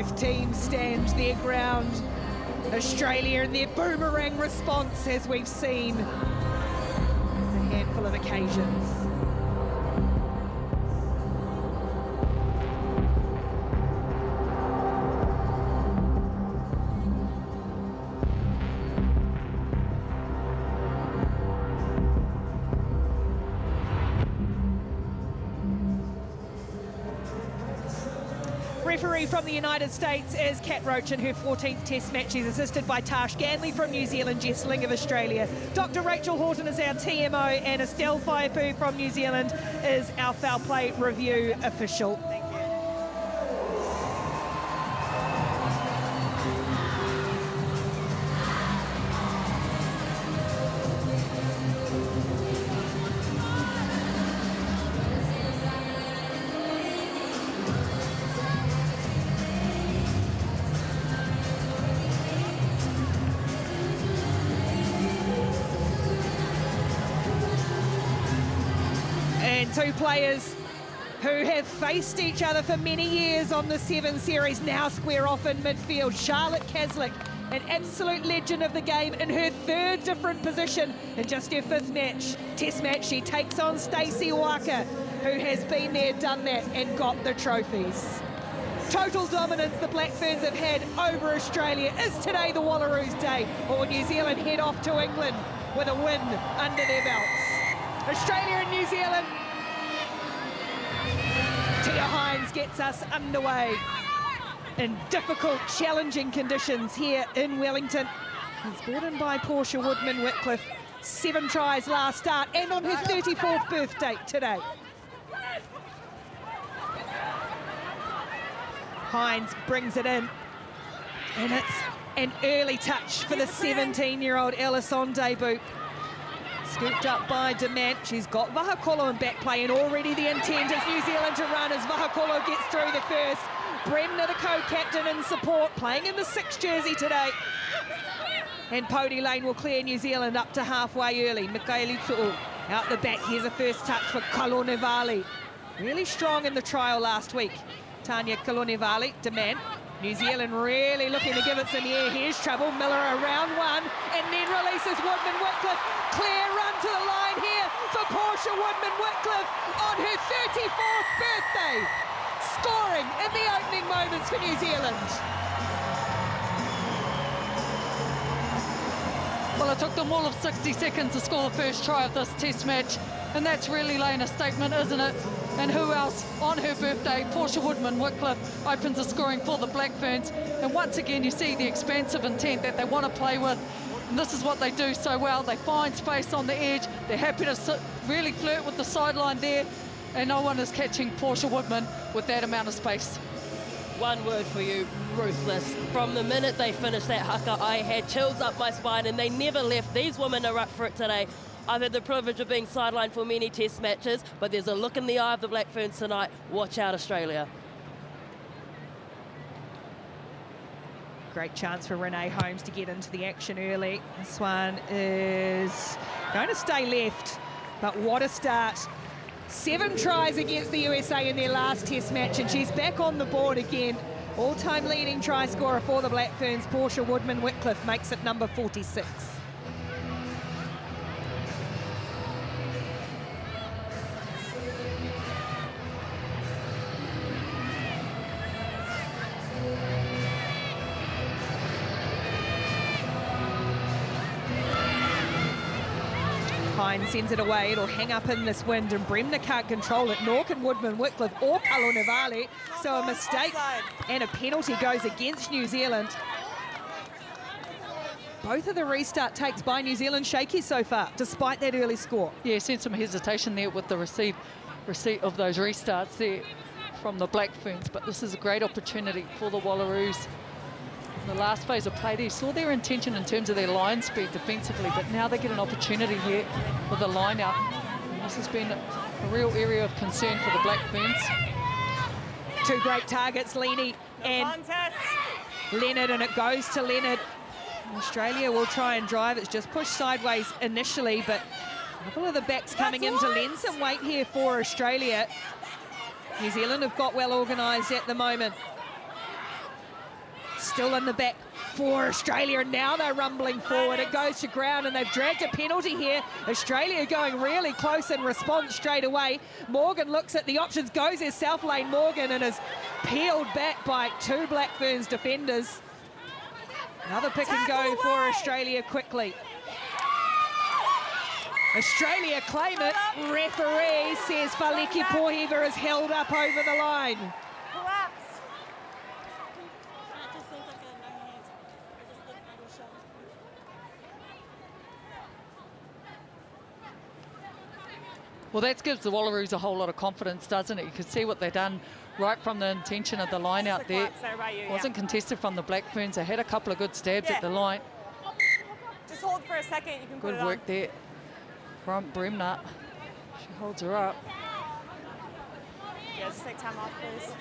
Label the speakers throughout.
Speaker 1: Both teams stand their ground. Australia in their boomerang response, as we've seen a handful of occasions. Referee from the United States is Kat Roach in her 14th Test match. She's assisted by Tash Ganley from New Zealand, Jess Ling of Australia. Dr. Rachel Horton is our TMO, and Estelle Whaipu from New Zealand is our foul play review official. Two players who have faced each other for many years on the 7 Series now square off in midfield. Charlotte Caslick, an absolute legend of the game, in her 3rd different position in just her 5th Test match. She takes on Stacey Waka, who has been there, done that, and got the trophies. Total dominance the Black Ferns have had over Australia. Is today the Wallaroos' day, or will New Zealand head off to England with a win under their belts? Australia and New Zealand. Tia Hines gets us underway in difficult, challenging conditions here in Wellington. He's brought in by Portia Woodman-Whitcliffe. 7 tries last start, and on her 34th birthday today. Hines brings it in, and it's an early touch for the 17-year-old Ellis on debut. Scooped up by Demand. She's got Vahakolo in back play, and already the intent is New Zealand to run as Vahakolo gets through the first. Bremner, the co-captain, in support, playing in the 6th jersey today. And Pody Lane will clear New Zealand up to halfway early. Mikaeli Tu'u out the back. Here's a first touch for Kalonevali. Really strong in the trial last week. Tanya Kalonevali, Demand. New Zealand really looking to give it some air. Here's trouble. Miller around one, and then releases Woodman-Whitcliffe. Clear run to the line here for Portia Woodman-Whitcliffe on her 34th birthday, scoring in the opening moments for New Zealand.
Speaker 2: Well, it took them all of 60 seconds to score the first try of this Test match, and that's really laying a statement, isn't it? And who else on her birthday? Portia Woodman-Whitcliffe opens the scoring for the Black Ferns. And once again, you see the expansive intent that they want to play with. And this is what they do so well. They find space on the edge. They're happy to really flirt with the sideline there. And no one is catching Portia Woodman with that amount of space.
Speaker 3: One word for you, ruthless. From the minute they finished that haka, I had chills up my spine, and they never left. These women are up for it today. I've had the privilege of being sidelined for many Test matches, but there's a look in the eye of the Black Ferns tonight. Watch out, Australia.
Speaker 1: Great chance for Renee Holmes to get into the action early. This one is going to stay left, but what a start. 7 tries against the USA in their last Test match, and she's back on the board again. All-time leading try scorer for the Black Ferns, Portia Woodman-Whitcliffe, makes it number 46. Hines sends it away. It'll hang up in this wind, and Bremner can't control it, nor can Woodman-Whitcliffe or Kalonevali. So a mistake and a penalty goes against New Zealand. Both of the restart takes by New Zealand shaky so far, despite that early score.
Speaker 2: Yeah, seen some hesitation there with the receipt of those restarts there from the Black Ferns, but this is a great opportunity for the Wallaroos. The last phase of play, they saw their intention in terms of their line speed defensively, but now they get an opportunity here with a line out. And this has been a real area of concern for the Black Ferns.
Speaker 1: 2 great targets, Leaney and Leonard, and it goes to Leonard. Australia will try and drive. It's just pushed sideways initially, but a couple of the backs coming in to lend some weight here for Australia. New Zealand have got well organised at the moment. still in the back for Australia, and now they're rumbling forward. It goes to ground, and they've dragged a penalty here. Australia going really close in response straight away. Morgan looks at the options, goes his south lane Morgan, and is peeled back by 2 Black Ferns defenders. Another pick and go for Australia quickly. Australia claim it. Referee says Faleki Pohiva is held up over the line.
Speaker 2: Well, that gives the Wallaroos a whole lot of confidence, doesn't it? You can see what they've done right from the intention of the line out there. Wasn't contested from the Black Ferns. They had a couple of good stabs at the line.
Speaker 4: Just hold for a second. You can put it on.
Speaker 2: Good work there from Bremner. She holds her up.
Speaker 4: Yeah, just take time off, please.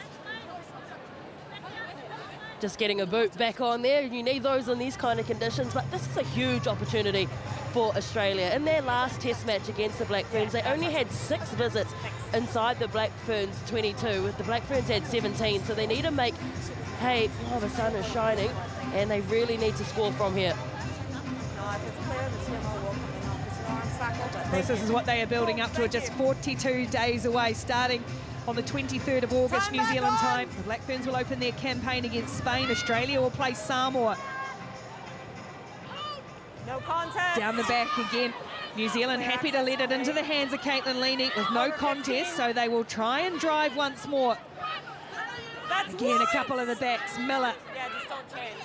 Speaker 3: Just getting a boot back on there. You need those in these kind of conditions, but this is a huge opportunity for Australia. In their last test match against the Black Ferns, they only had 6 visits inside the Black Ferns 22. The Black Ferns had 17, so they need to make hay while the sun is shining, and they really need to score from here.
Speaker 1: This is what they are building up to, just 42 days away, starting on the 23rd of August, New Zealand time. The Black Ferns will open their campaign against Spain. Australia will play Samoa.
Speaker 4: No contest.
Speaker 1: Down the back again. New Zealand happy to let it into the hands of Caitlin Leaney with no contest, so they will try and drive once more. Again, a couple of the backs. Miller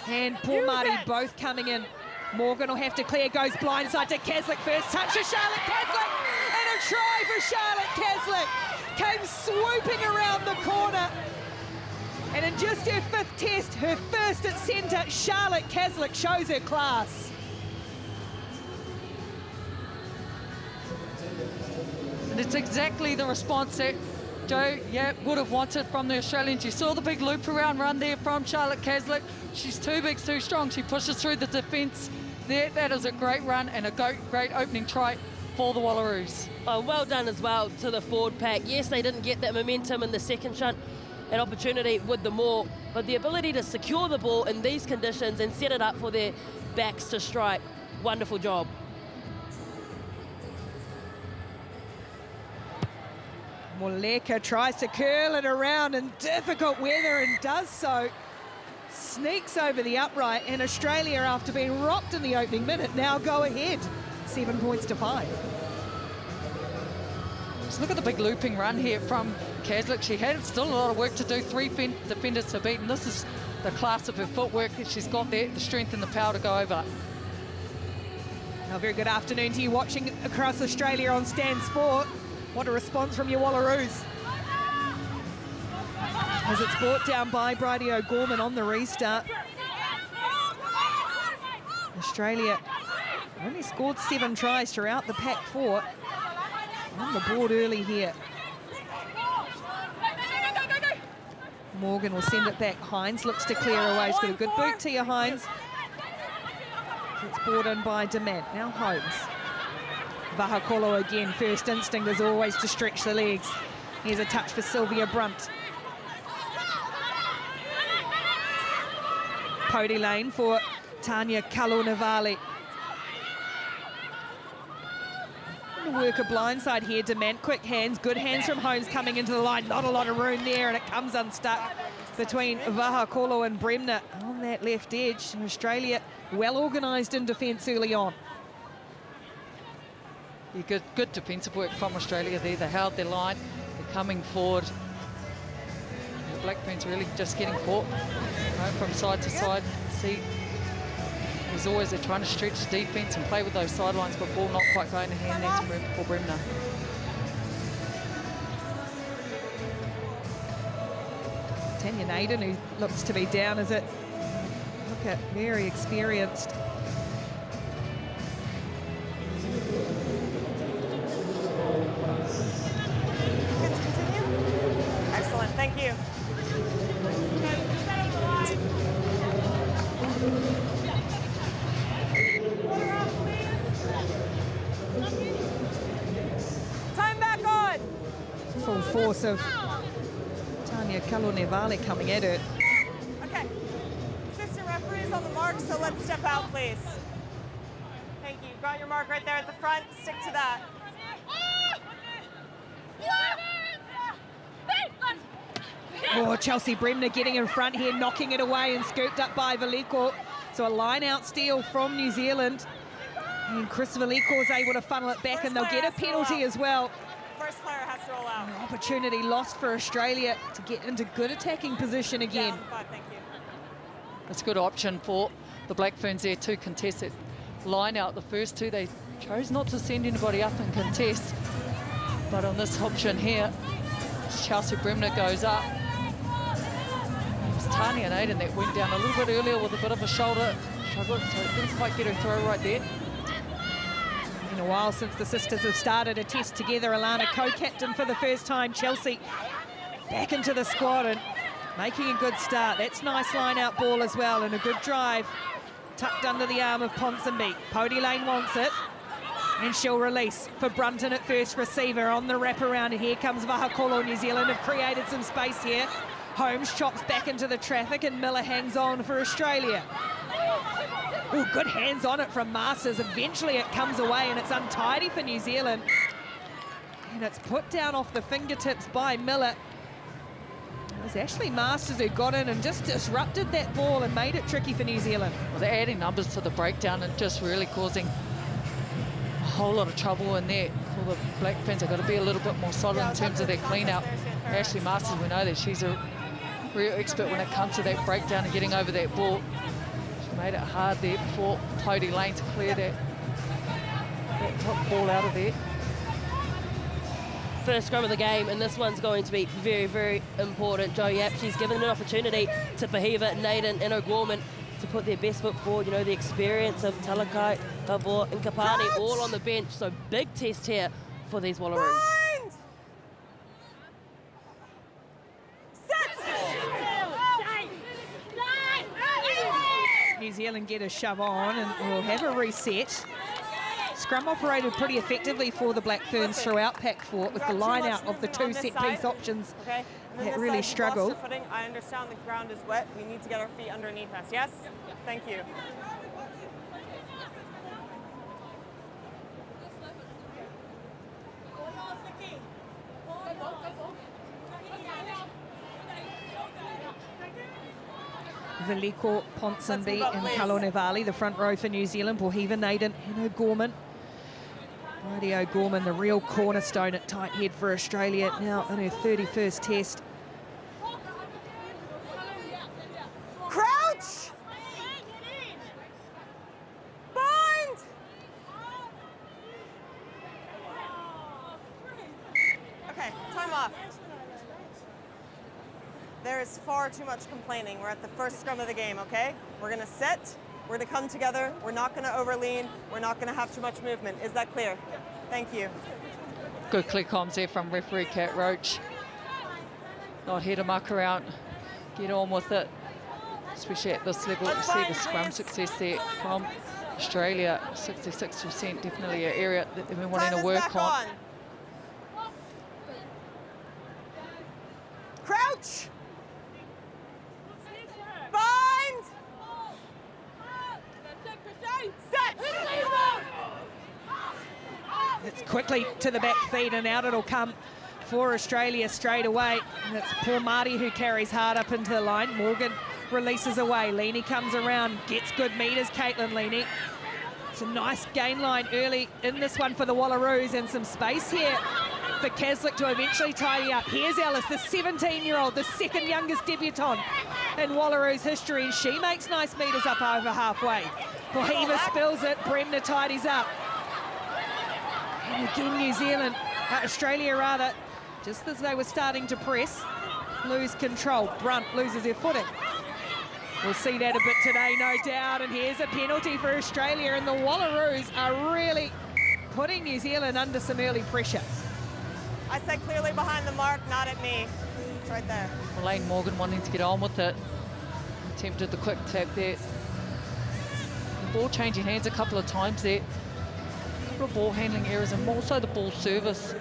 Speaker 1: and Pormari both coming in. Morgan will have to clear, goes blindside to Caslick. First touch to Charlotte Caslick, and a try for Charlotte Caslick. Came swooping around the corner. And in just her 5th test, her first at centre, Charlotte Caslick shows her class.
Speaker 2: And it's exactly the response that Joe would have wanted from the Australians. You saw the big loop around run there from Charlotte Caslick. She's too big, too strong. She pushes through the defence there. That is a great run and a great opening try for the Wallaroos.
Speaker 3: Oh, well done as well to the forward pack. Yes, they didn't get that momentum in the second shunt, an opportunity with the maul, but the ability to secure the ball in these conditions and set it up for their backs to strike. Wonderful job.
Speaker 1: Moleka tries to curl it around in difficult weather and does so. Sneaks over the upright, and Australia, after being rocked in the opening minute, now go ahead. 7 points to 5.
Speaker 2: So look at the big looping run here from Caslick. She had still a lot of work to do. 3 defenders to beat, and this is the class of her footwork that she's got there, the strength and the power to go over.
Speaker 1: A very good afternoon to you watching across Australia on Stan Sport. What a response from your Wallaroos. As it's brought down by Bridie O'Gorman on the restart. Australia only scored 7 tries throughout the pack 4. On the board early here. Morgan will send it back. Hines looks to clear away. He's got a good boot to your Hines. It's brought in by Demand. Now Holmes. Vahakolo again. First instinct is always to stretch the legs. Here's a touch for Sylvia Brunt. Pody lane for Tanya Kalonavali. Work a blindside here. Demand, quick hands, good hands from Holmes coming into the line. Not a lot of room there, and it comes unstuck between Vahakolo and Bremner on that left edge. And Australia well organised in defence early on.
Speaker 2: Yeah, good defensive work from Australia there. They held their line. They're coming forward. The Black Ferns really just getting caught from side to side. See, as always, they're trying to stretch the defence and play with those sidelines, but ball not quite going to hand there for Bremner.
Speaker 1: Tanya Naden, who looks to be down as it. Look at, very experienced.
Speaker 4: Excellent, thank you. Time back on.
Speaker 1: Full force of Tanya Kalonevale coming at her.
Speaker 4: Okay. Sister mark, so let's step out, please. Thank you. You've got your mark right there at the front. Stick to that.
Speaker 1: Oh, Chelsea Bremner getting in front here, knocking it away and scooped up by Veliko. So a line-out steal from New Zealand. And Chris Veliko is able to funnel it back, and they'll get a penalty as well.
Speaker 4: First player has to roll out.
Speaker 1: An opportunity lost for Australia to get into good attacking position again.
Speaker 4: Down 5, thank you.
Speaker 2: It's a good option for the Black Ferns there to contest it. Line out the first two, they chose not to send anybody up and contest. But on this option here, Chelsea Bremner goes up. It was Tania Naden that went down a little bit earlier with a bit of a shoulder struggle, so it didn't quite get her throw right there.
Speaker 1: In a while since the sisters have started a test together. Alana co-captain for the first time. Chelsea back into the squad and making a good start. That's nice line-out ball as well, and a good drive tucked under the arm of Ponsonby. Pody Lane wants it, and she'll release for Brunton at first receiver on the wraparound, and here comes Vahakolo. New Zealand have created some space here. Holmes chops back into the traffic, and Miller hangs on for Australia. Oh, good hands on it from Masters. Eventually it comes away, and it's untidy for New Zealand. And it's put down off the fingertips by Miller. It was Ashley Masters who got in and just disrupted that ball and made it tricky for New Zealand.
Speaker 2: Well, they're adding numbers to the breakdown and just really causing a whole lot of trouble in there for the Black Ferns. They've got to be a little bit more solid in terms of their clean-out. Ashley Masters, we know that she's a real expert when it comes to that breakdown and getting over that ball. She made it hard there for Pody Lane to clear that top ball out of there.
Speaker 3: First scrum of the game, and this one's going to be very, very important. Jo Yap, she's given an opportunity to Pahiva, Naden and O'Gorman to put their best foot forward. You know, the experience of Talakai, Gavor and Kapani all on the bench. So big test here for these Wallaroos.
Speaker 1: New Zealand get a shove on, and we'll have a reset. Scrum operated pretty effectively for the Black Ferns throughout Pack 4 with the line out of the two set-piece options that really struggled.
Speaker 4: I understand the ground is wet. We need to get our feet underneath us. Yes? Thank you.
Speaker 1: Veliko, Ponsonby and Kalonevali, the front row for New Zealand. Pahiva, Naden and O'Gorman. Bridie O'Gorman, the real cornerstone at tight head for Australia, now in her 31st test.
Speaker 4: Crouch! Bind! Okay, time off. There is far too much complaining. We're at the first scrum of the game, okay? We're gonna sit, we're gonna come together, we're not gonna overlean, we're not gonna have too much movement. Is that clear? Thank you.
Speaker 2: Good clear comms there from referee Kat Roach. Not here to muck around, get on with it. Especially at this level, you see the scrum success there from Australia. 66%, definitely an area that they've been wanting to work on.
Speaker 4: Crouch! Bind! Set!
Speaker 1: It's quickly to the back feet, and out it'll come for Australia straight away. And it's poor Marty who carries hard up into the line. Morgan releases away. Leaney comes around, gets good meters, Caitlin Leaney. It's a nice gain line early in this one for the Wallaroos, and some space here for Caslick to eventually tidy up. Here's Ellis, the 17-year-old, the second youngest debutante in Wallaroos history, and she makes nice meters up over halfway. Pahiva spills it, Bremner tidies up. And again, New Zealand, Australia rather, just as they were starting to press, lose control. Brunt loses her footing. We'll see that a bit today, no doubt. And here's a penalty for Australia, and the Wallaroos are really putting New Zealand under some early pressure.
Speaker 4: I said clearly behind the mark, not at me. It's right there.
Speaker 2: Elaine Morgan wanting to get on with it. Attempted the quick tap there. The ball changing hands a couple of times there. A couple of ball handling errors, and also the ball service.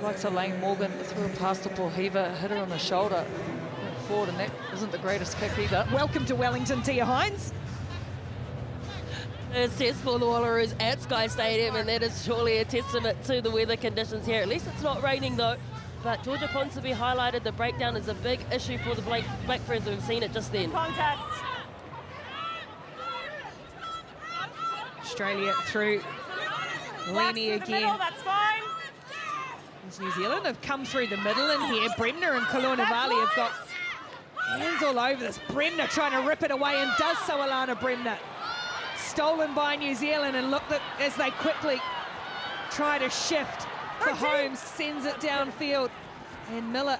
Speaker 2: Like Elaine Morgan threw it past the Pahiva, hit her on the shoulder. forward, and that isn't the greatest kick either.
Speaker 1: Welcome to Wellington, Tia Hines.
Speaker 3: It's test for the Wallaroos at Sky Stadium, and that is surely a testament to the weather conditions here. At least it's not raining though. But Georgia Ponsonby highlighted the breakdown is a big issue for the Black Ferns, and we've seen it just then.
Speaker 4: Contest.
Speaker 1: Australia through Lenny again.
Speaker 4: Middle, that's fine.
Speaker 1: As New Zealand have come through the middle in here. Bremner and Kalunavali have got hands all over this. Bremner trying to rip it away, and does so, Alana Bremner. Stolen by New Zealand, and look as they quickly try to shift for Holmes, sends it downfield, and Miller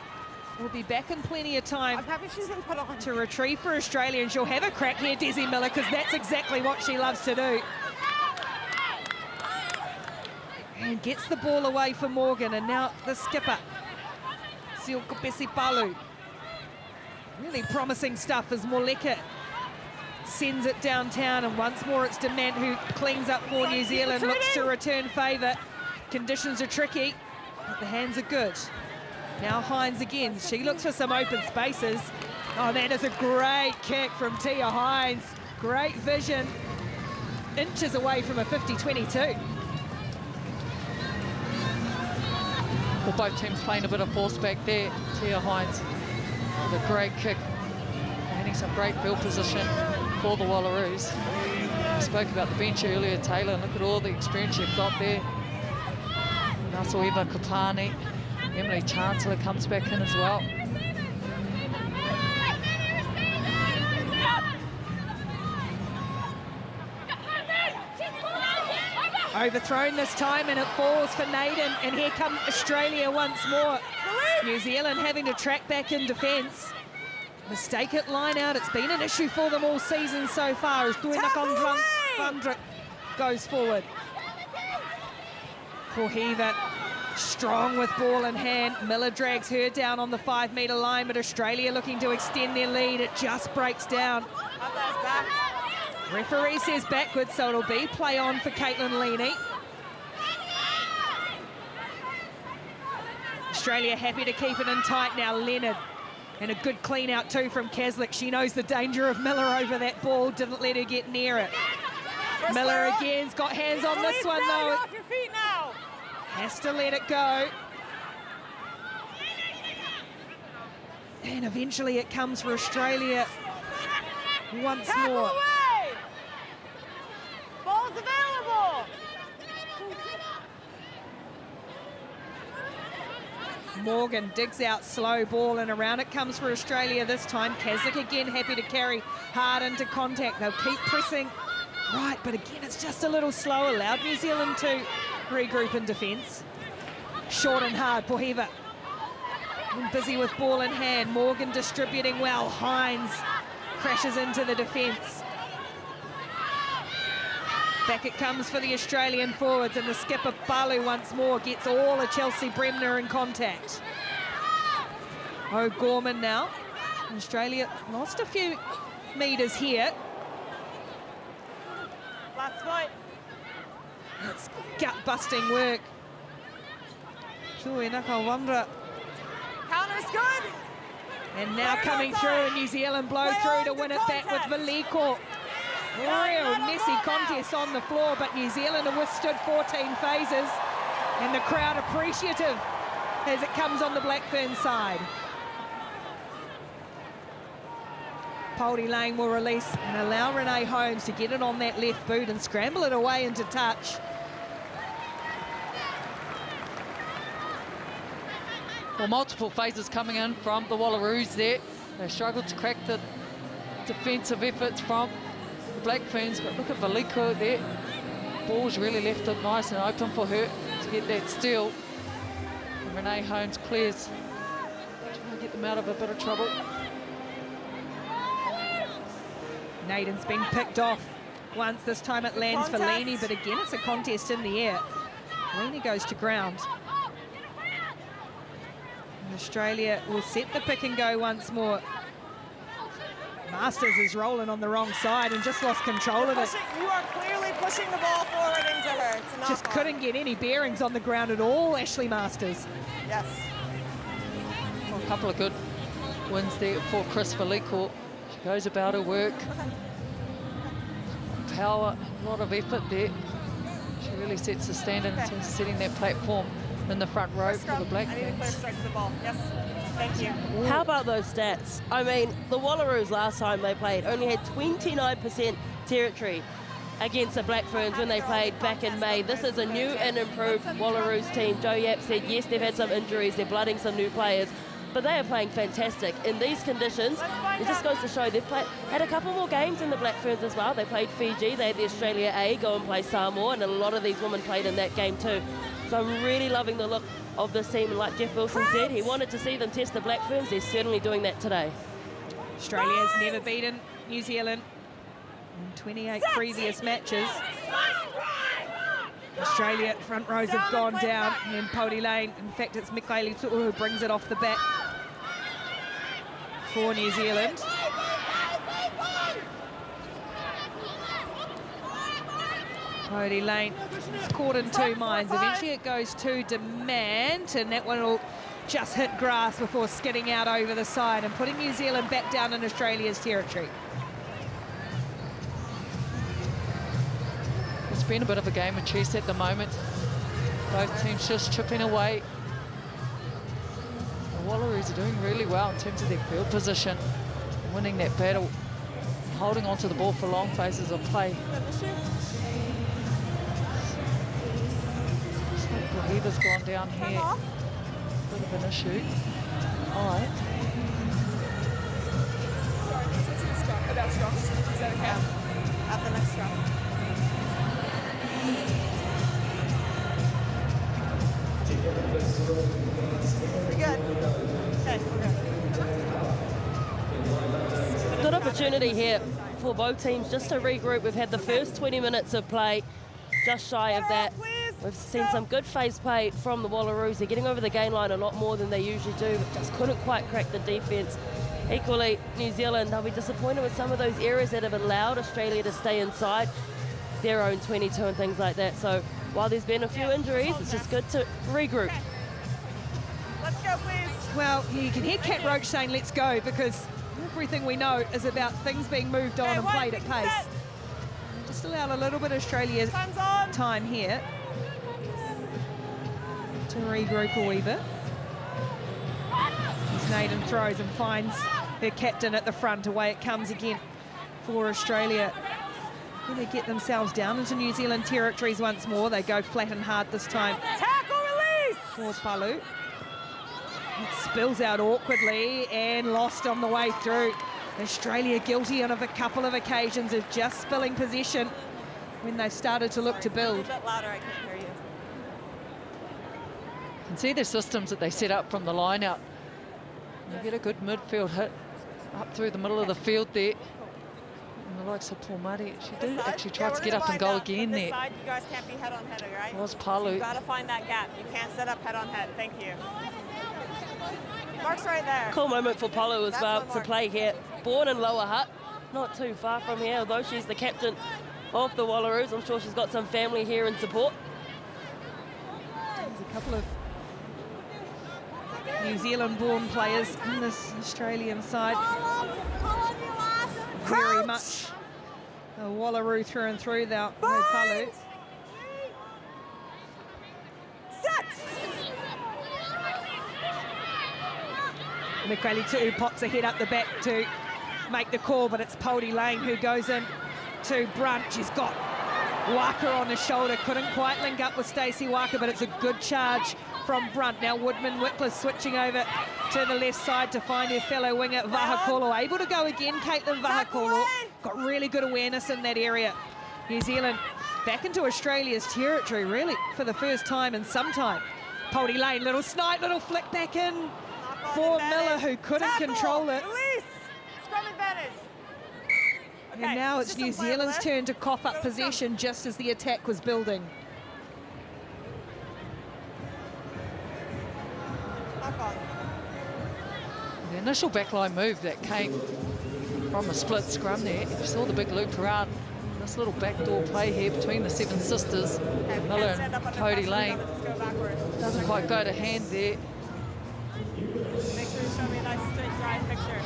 Speaker 1: will be back in plenty of time.
Speaker 4: I'm happy she's been put on.
Speaker 1: To retrieve for Australia, and she'll have a crack here, Desi Miller, because that's exactly what she loves to do. And gets the ball away for Morgan, and now the skipper, Silka Besipalu. Really promising stuff as Moleka sends it downtown, and once more it's Demant who cleans up for New Zealand, looks to return favour. Conditions are tricky, but the hands are good. Now Hines again, she looks for some open spaces. Oh, that is a great kick from Tia Hines. Great vision, inches away from a 50-22.
Speaker 2: Well, both teams playing a bit of force back there. Tia Hines with a great kick, gaining some great field position for the Wallaroos. We spoke about the bench earlier, Taylor. Look at all the experience you've got there. Naso Eva Kapani, Emily Chancellor comes back in as well.
Speaker 1: Overthrown this time, and it falls for Naden, and here come Australia once more. New Zealand having to track back in defence. Mistake at line out. It's been an issue for them all season so far as Duina Kondra goes forward. Kohiva strong with ball in hand. Miller drags her down on the 5-metre line, but Australia looking to extend their lead. It just breaks down. Referee says backwards, so it'll be play on for Caitlin Leaney. Australia happy to keep it in tight now. Leonard, and a good clean out too from Kaslik. She knows the danger of Miller over that ball, didn't let her get near it. Miller again's got hands on this one though.
Speaker 4: Off your feet now.
Speaker 1: Has to let it go. And eventually it comes for Australia once more.
Speaker 4: Away. Ball's available.
Speaker 1: Morgan digs out slow ball, and around it comes for Australia this time. Kaslik again happy to carry hard into contact. They'll keep pressing right, but again it's just a little slow. Allowed New Zealand to regroup in defence. Short and hard, Pohiva. Busy with ball in hand. Morgan distributing well. Hines crashes into the defence. Back it comes for the Australian forwards, and the skipper Balu once more gets all of Chelsea Bremner in contact. O'Gorman now. Australia lost a few metres here.
Speaker 4: Last point.
Speaker 1: It's gut-busting work. Tui Nakawandra.
Speaker 4: Counter's good.
Speaker 1: And now coming through, and New Zealand blow through to win it back with Valiko. Real messy contest on the floor, but New Zealand have withstood 14 phases, and the crowd appreciative as it comes on the Black Ferns side. Poldy Lane will release and allow Renee Holmes to get it on that left boot and scramble it away into touch.
Speaker 2: Well, multiple phases coming in from the Wallaroos there. They struggled to crack the defensive efforts from the Black Ferns, but look at Valiko there. Ball's really left it nice and open for her to get that steal. And Renee Holmes clears, trying to get them out of a bit of trouble.
Speaker 1: Naden's been picked off once. This time it lands for Leaney, but again it's a contest in the air. Leaney goes to ground. And Australia will set the pick and go once more. Masters is rolling on the wrong side and just lost control of it.
Speaker 4: You are clearly pushing the ball forward into her.
Speaker 1: Just couldn't get any bearings on the ground at all, Ashley Masters.
Speaker 4: Yes.
Speaker 2: Well, a couple of good wins there for Chris Felico. She goes about her work. Power, a lot of effort there. She really sets the standard in terms of setting that platform in the front row for the Black
Speaker 4: I need a clear
Speaker 2: Ferns.
Speaker 4: strike to the ball. Yes, thank you.
Speaker 3: How about those stats? I mean, the Wallaroos last time they played only had 29% territory against the Black Ferns when they played back in May. This is a new and improved Wallaroos team. Joe Yap said, yes, they've had some injuries, they're blooding some new players, but they are playing fantastic. In these conditions, it just goes to show they've had a couple more games in the Black Ferns as well. They played Fiji, they had the Australia A go and play Samoa, and a lot of these women played in that game too. So I'm really loving the look of this team, and like Jeff Wilson said, he wanted to see them test the Black Ferns. They're certainly doing that today.
Speaker 1: Australia has never beaten New Zealand in 28 previous matches. Australia front rows have gone down, and Pody Lane, in fact it's Mikaeli Tu'u who brings it off the back for New Zealand. Pody Lane is caught in two minds. Eventually it goes to Demand, and that one will just hit grass before skidding out over the side and putting New Zealand back down in Australia's territory.
Speaker 2: It's been a bit of a game of chess at the moment. Both teams just chipping away. The Wallaroos are doing really well in terms of their field position, winning that battle, holding onto the ball for long phases of play. Heather's gone down here. Bit of an issue. All right.
Speaker 4: About strokes. Is that okay? At the next round. We're good. Okay, we're good.
Speaker 3: Good opportunity here for both teams just to regroup. We've had the first 20 minutes of play, just shy of that. We've seen some good face play from the Wallaroos. They're getting over the gain line a lot more than they usually do, but just couldn't quite crack the defence. Equally, New Zealand, they'll be disappointed with some of those errors that have allowed Australia to stay inside their own 22 and things like that. So while there's been a few injuries, it's just good to regroup.
Speaker 4: Let's go, please.
Speaker 1: Well, you can hear Kat Roach saying let's go, because everything we know is about things being moved on and played at pace. Just allow a little bit of Australia's time here to regroup a wee bit. As Naden throws and finds her captain at the front. Away it comes again for Australia. Going to get themselves down into New Zealand territories once more. They go flat and hard this time.
Speaker 4: Tackle release!
Speaker 1: For Palu. It spills out awkwardly and lost on the way through. Australia guilty on a couple of occasions of just spilling possession when they started to look to build.
Speaker 4: A bit louder, I can't hear you.
Speaker 2: You can see the systems that they set up from the line out. They get a good midfield hit up through the middle of the field there. And the likes of Paul she did actually try to get up and go again there.
Speaker 4: Side, you guys can't be head on head, right?
Speaker 2: It was Palu.
Speaker 4: You've got to find that gap. You can't set up head on head. Thank you. Mark's right there.
Speaker 3: Cool moment for Palu as
Speaker 4: That's
Speaker 3: well
Speaker 4: the
Speaker 3: to
Speaker 4: mark.
Speaker 3: play here. Born in Lower Hutt, not too far from here, although she's the captain of the Wallaroos. I'm sure she's got some family here in support.
Speaker 1: There's a couple of New Zealand-born players in this Australian side. Very much a Wallaroo through and through, though. No Palu.
Speaker 4: Set!
Speaker 1: Mikaeli Tu'u pops a head up the back to make the call, but it's Pody Lane who goes in to Brunt. She's got Walker on the shoulder. Couldn't quite link up with Stacey Walker, but it's a good charge from Brunt. Now Woodman Wickler switching over to the left side to find her fellow winger Vahakolo. Able to go again, Caitlin Vahakolo. Got really good awareness in that area. New Zealand back into Australia's territory, really, for the first time in some time. Pody Lane, little snipe, little flick back in for Miller, who couldn't control it.
Speaker 4: Release! Scrum advantage.
Speaker 1: And now it's New Zealand's turn to cough up possession just as the attack was building.
Speaker 2: The initial backline move that came from a split scrum there, you saw the big loop around. This little backdoor play here between the Seven Sisters, Miller and Pody Lane, doesn't quite go to hand there.
Speaker 4: Make sure you show me a nice straight dry picture.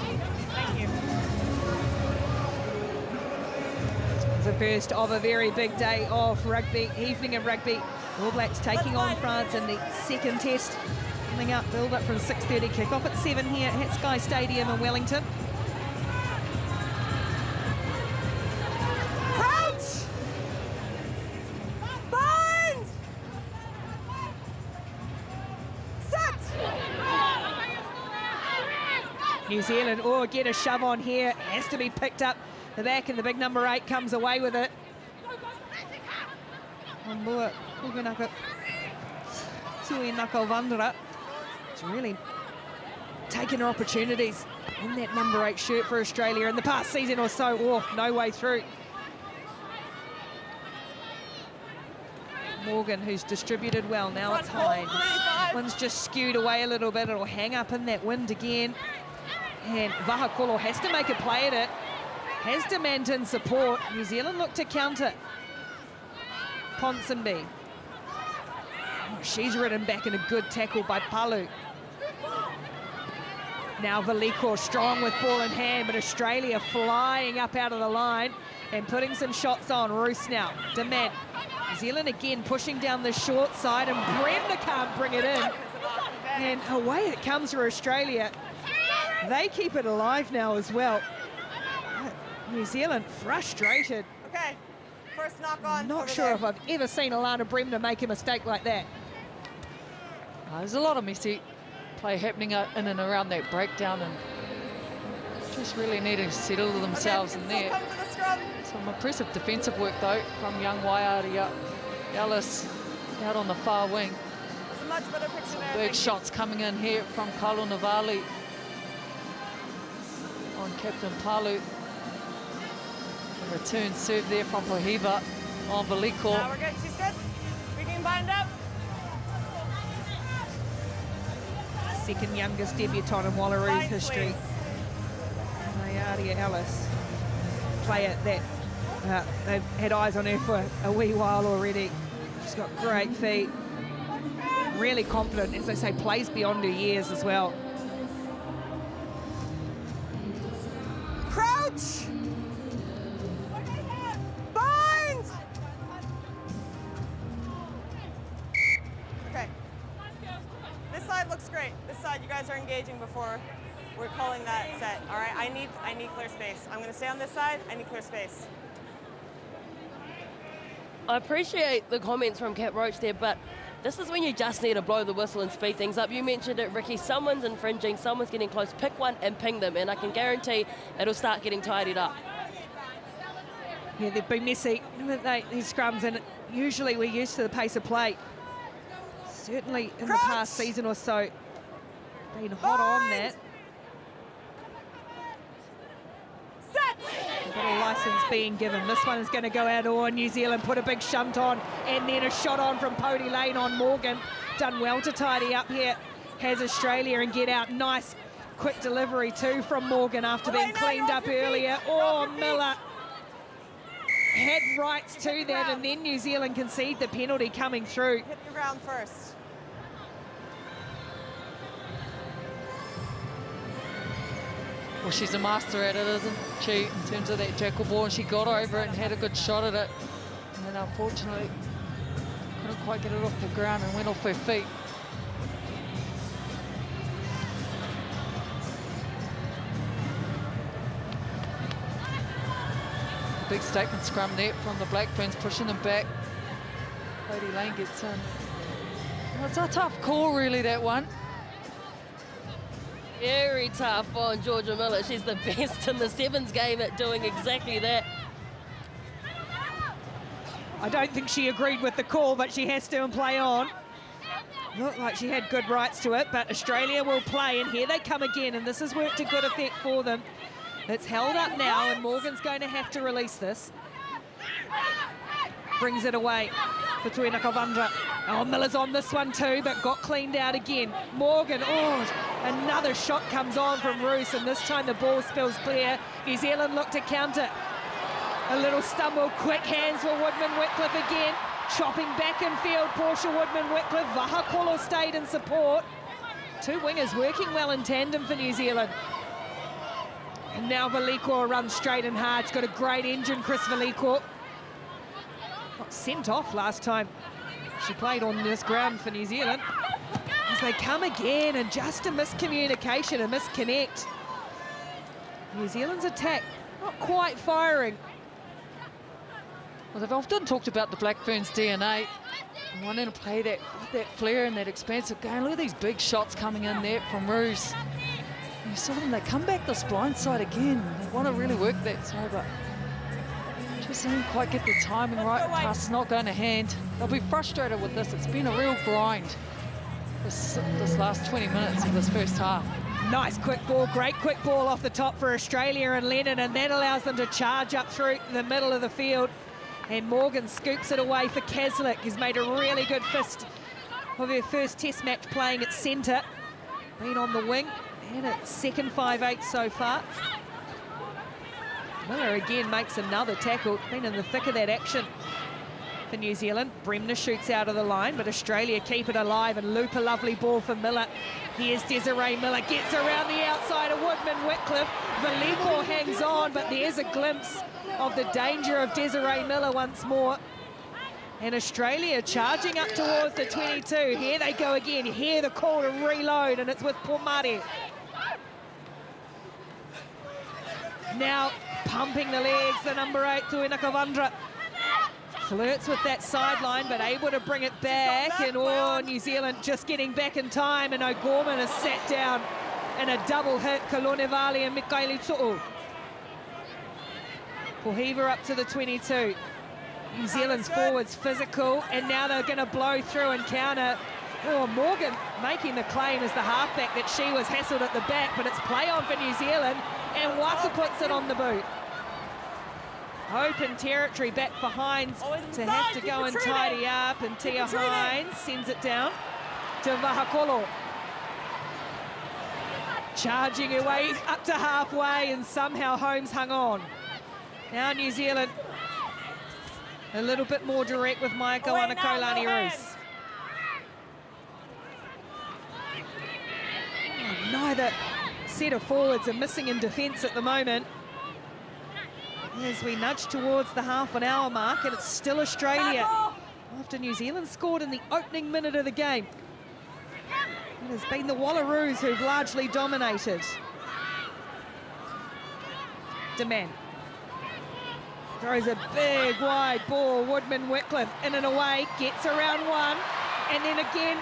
Speaker 4: Thank you.
Speaker 1: It's the first of a very big day of rugby, evening of rugby. All Blacks taking on France in the second test. Coming up, build up from 6:30, kick off at 7 here at Sky Stadium in Wellington.
Speaker 4: Crouch! Bind! Set!
Speaker 1: New Zealand, get a shove on here. Has to be picked up the back, and the big number 8 comes away with it. It's really taken her opportunities in that number 8 shirt for Australia in the past season or so. No way through. Morgan, who's distributed well. Now it's high. One's just skewed away a little bit. It'll hang up in that wind again. And Vahakolo has to make a play at it. Has demand in support. New Zealand look to counter. Ponsonby. She's ridden back in a good tackle by Palu. Now Veliko strong with ball in hand, but Australia flying up out of the line and putting some shots on. Roos now, Dement. New Zealand again pushing down the short side, and Bremner can't bring it in. And away it comes for Australia. They keep it alive now as well. New Zealand frustrated.
Speaker 4: Okay, first knock on.
Speaker 1: Not sure if I've ever seen Alana Bremner make a mistake like that.
Speaker 2: There's a lot of messy play happening in and around that breakdown, and just really needing to settle themselves in there. Some impressive defensive work though from young Waiaria. Ellis out on the far wing.
Speaker 4: Much better picture
Speaker 2: Some
Speaker 4: there.
Speaker 2: big shots coming in here from Kalu Navali on Captain Palu. A return serve there from Pohiva on Veliko.
Speaker 4: Now we're good, she's good. We can bind up.
Speaker 1: Second youngest debutant in Wallaroos history. Maiaria Ellis, player that they've had eyes on her for a wee while already. She's got great feet. Really confident, as they say, plays beyond her years as well.
Speaker 4: Crouch! Bind! Okay. This side looks great. This side, you guys are engaging before we're calling that set. All right, I need clear space. I'm gonna stay on this side. I need clear space.
Speaker 3: I appreciate the comments from Cap Roach there, but this is when you just need to blow the whistle and speed things up. You mentioned it, Ricky. Someone's infringing, someone's getting close. Pick one and ping them, and I can guarantee it'll start getting tidied up.
Speaker 1: Yeah, they've been messy, these scrums, and usually we're used to the pace of play. Certainly in the past season or so, been hot on that. We've got a licence being given. This one is going to go out, New Zealand put a big shunt on, and then a shot on from Pody Lane on Morgan. Done well to tidy up here, has Australia, and get out. Nice quick delivery too from Morgan after being cleaned up earlier. Miller had rights to that, and then New Zealand concede the penalty coming through.
Speaker 4: Hit the ground first.
Speaker 2: Well, she's a master at it, isn't she, in terms of that tackle ball, and she got over it and had a good shot at it. And then unfortunately, couldn't quite get it off the ground and went off her feet. Big statement scrum there from the Black Ferns, pushing them back. Cody Lane gets in. Well, it's a tough call, really, that one.
Speaker 3: Very tough on Georgia Miller. She's the best in the sevens game at doing exactly that.
Speaker 1: I don't think she agreed with the call, but she has to and play on. Looked like she had good rights to it, but Australia will play, and here they come again, and this has worked to good effect for them. It's held up now, and Morgan's going to have to release this. Brings it away for Tuina Kavandra. Miller's on this one too, but got cleaned out again. Morgan, another shot comes on from Roos, and this time the ball spills clear. New Zealand look to counter. A little stumble, quick hands for Woodman-Whitcliffe again. Chopping back in field, Portia Woodman-Whitcliffe. Vahakolo stayed in support. Two wingers working well in tandem for New Zealand. And now Veliko runs straight and hard. He's got a great engine, Chris Veliko. Got sent off last time she played on this ground for New Zealand. As they come again, and just a miscommunication, a misconnect. New Zealand's attack not quite firing.
Speaker 2: Well, they've often talked about the Black Ferns DNA, wanting to play that flair and that expansive game. Look at these big shots coming in there from Roos. You saw them, they come back this blind side again. They want to really work that side, but just didn't quite get the timing right. Pass not going to hand. They'll be frustrated with this. It's been a real grind this last 20 minutes of this first half.
Speaker 1: Nice quick ball, great quick ball off the top for Australia and Lennon, and that allows them to charge up through the middle of the field. And Morgan scoops it away for Kaslik, who's made a really good fist of her first test match playing at centre. Been on the wing, and it's second 5-8 so far. Miller again makes another tackle, been in the thick of that action for New Zealand. Bremner shoots out of the line, but Australia keep it alive and loop a lovely ball for Miller. Here's Desiree Miller, gets around the outside of Woodman-Whitcliffe. Veliko hangs on, but there's a glimpse of the danger of Desiree Miller once more. And Australia charging up towards the 22. Here they go again. Hear the call to reload, and it's with Pomare. Now pumping the legs, the number 8, Tuina Kavandra. Flirts with that sideline, but able to bring it back. And New Zealand just getting back in time, and O'Gorman is sat down in a double hit. Kalonevali and Mikaeli Tu'u. Pohiva up to the 22. New Zealand's forwards physical, and now they're going to blow through and counter. Oh, Morgan making the claim as the halfback that she was hassled at the back, but it's play on for New Zealand, and Waka puts it on the boot. Open territory back for Hines to have to go and tidy up, and Tia Hines sends it down to Vahakolo. Charging away up to halfway, and somehow Holmes hung on. Now New Zealand a little bit more direct with Maika Wanakolani Roos. Neither set of forwards are missing in defence at the moment. As we nudge towards the half-an-hour mark, and it's still Australia after New Zealand scored in the opening minute of the game. It has been the Wallaroos who've largely dominated. Demand throws a big wide ball. Woodman-Whitcliffe in and away, gets around one, and then again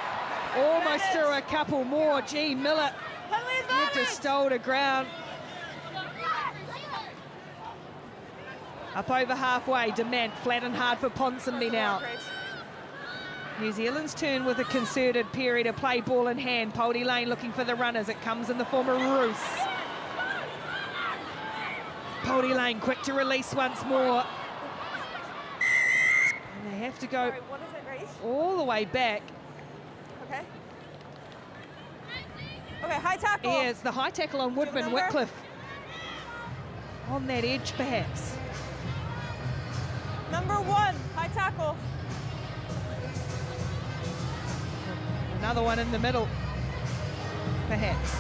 Speaker 1: almost through a couple more. Gee, Miller had to stole to ground. Up over halfway, Demand flat and hard for Ponsonby now. New Zealand's turn with a concerted period of play, ball in hand. Poldy Lane looking for the runners. It comes in the form of Roos. Poldy Lane quick to release once more. And they have to go all the way back.
Speaker 4: Okay. Okay, high tackle.
Speaker 1: Yeah, it's the high tackle on Woodman-Whitcliffe. On that edge, perhaps.
Speaker 4: Number 1, high tackle.
Speaker 1: Another one in the middle, perhaps.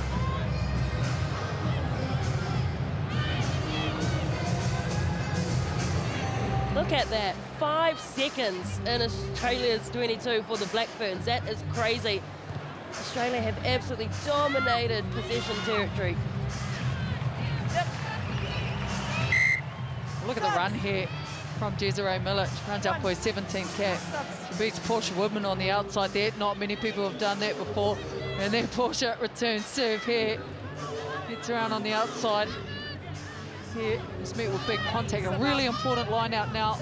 Speaker 3: Look at that, 5 seconds in Australia's 22 for the Black Ferns. That is crazy. Australia have absolutely dominated possession territory.
Speaker 2: Look at the run here from Desiree Miller. She runs up for her 17th cap. She beats Portia Woodman on the outside there. Not many people have done that before. And then Portia returns serve here. Gets around on the outside. Here, it's met with big contact. A really important line out now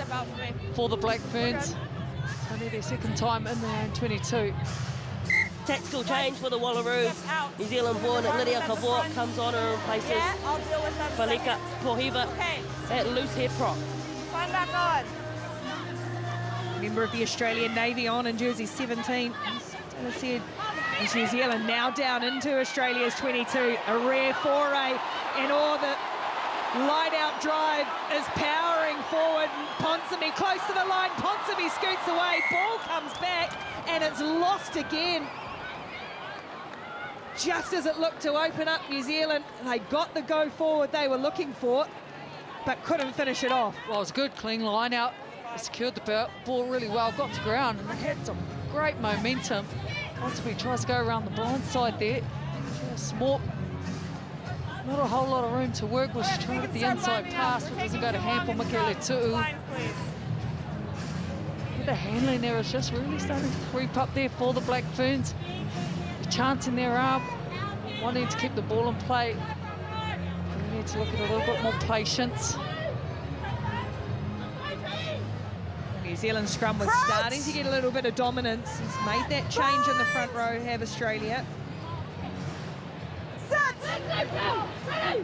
Speaker 2: for the Black Ferns. Only their second time in their own 22.
Speaker 3: Tactical change for the Wallaroos. New Zealand born Lydia Kavor comes on and replaces Falika Pohiva at loose head prop.
Speaker 4: Climb back on.
Speaker 1: Member of the Australian Navy on in jersey 17. As I said, as New Zealand now down into Australia's 22. A rare foray, and all the light-out drive is powering forward. Ponsonby close to the line. Ponsonby scoots away. Ball comes back, and it's lost again. just as it looked to open up New Zealand, they got the go forward they were looking for, but couldn't finish it off.
Speaker 2: Well, it was a good, clean line out. They secured the ball really well, got to ground, and they had some great momentum. Ponsonby tries to go around the blind side there. Just small. Not a whole lot of room to work with. She's trying to get the inside pass, but doesn't go to hand for Michaela Tu'u. The handling there is just really starting to creep up there for the Black Ferns. The chance in their arm, wanting to keep the ball in play. We need to look at a little bit more patience.
Speaker 1: New Zealand scrum was starting to get a little bit of dominance. He's made that change in the front row, have Australia.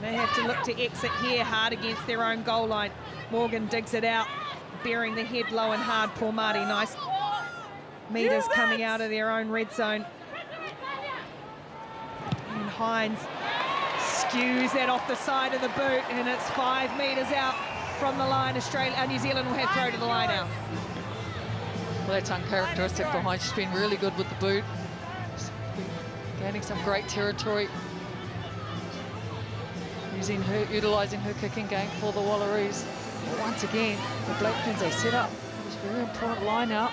Speaker 1: They have to look to exit here hard against their own goal line. Morgan digs it out, bearing the head low and hard. Poor Marty, nice meters coming out of their own red zone. And Hines skews that off the side of the boot, and it's 5 meters out from the line. New Zealand will have throw to the line out.
Speaker 2: Well, that's uncharacteristic for Hines. She's been really good with the boot. She's been gaining some great territory. Utilising her kicking game for the Wallaroos. But once again, the Black Ferns, they set up this very important line out.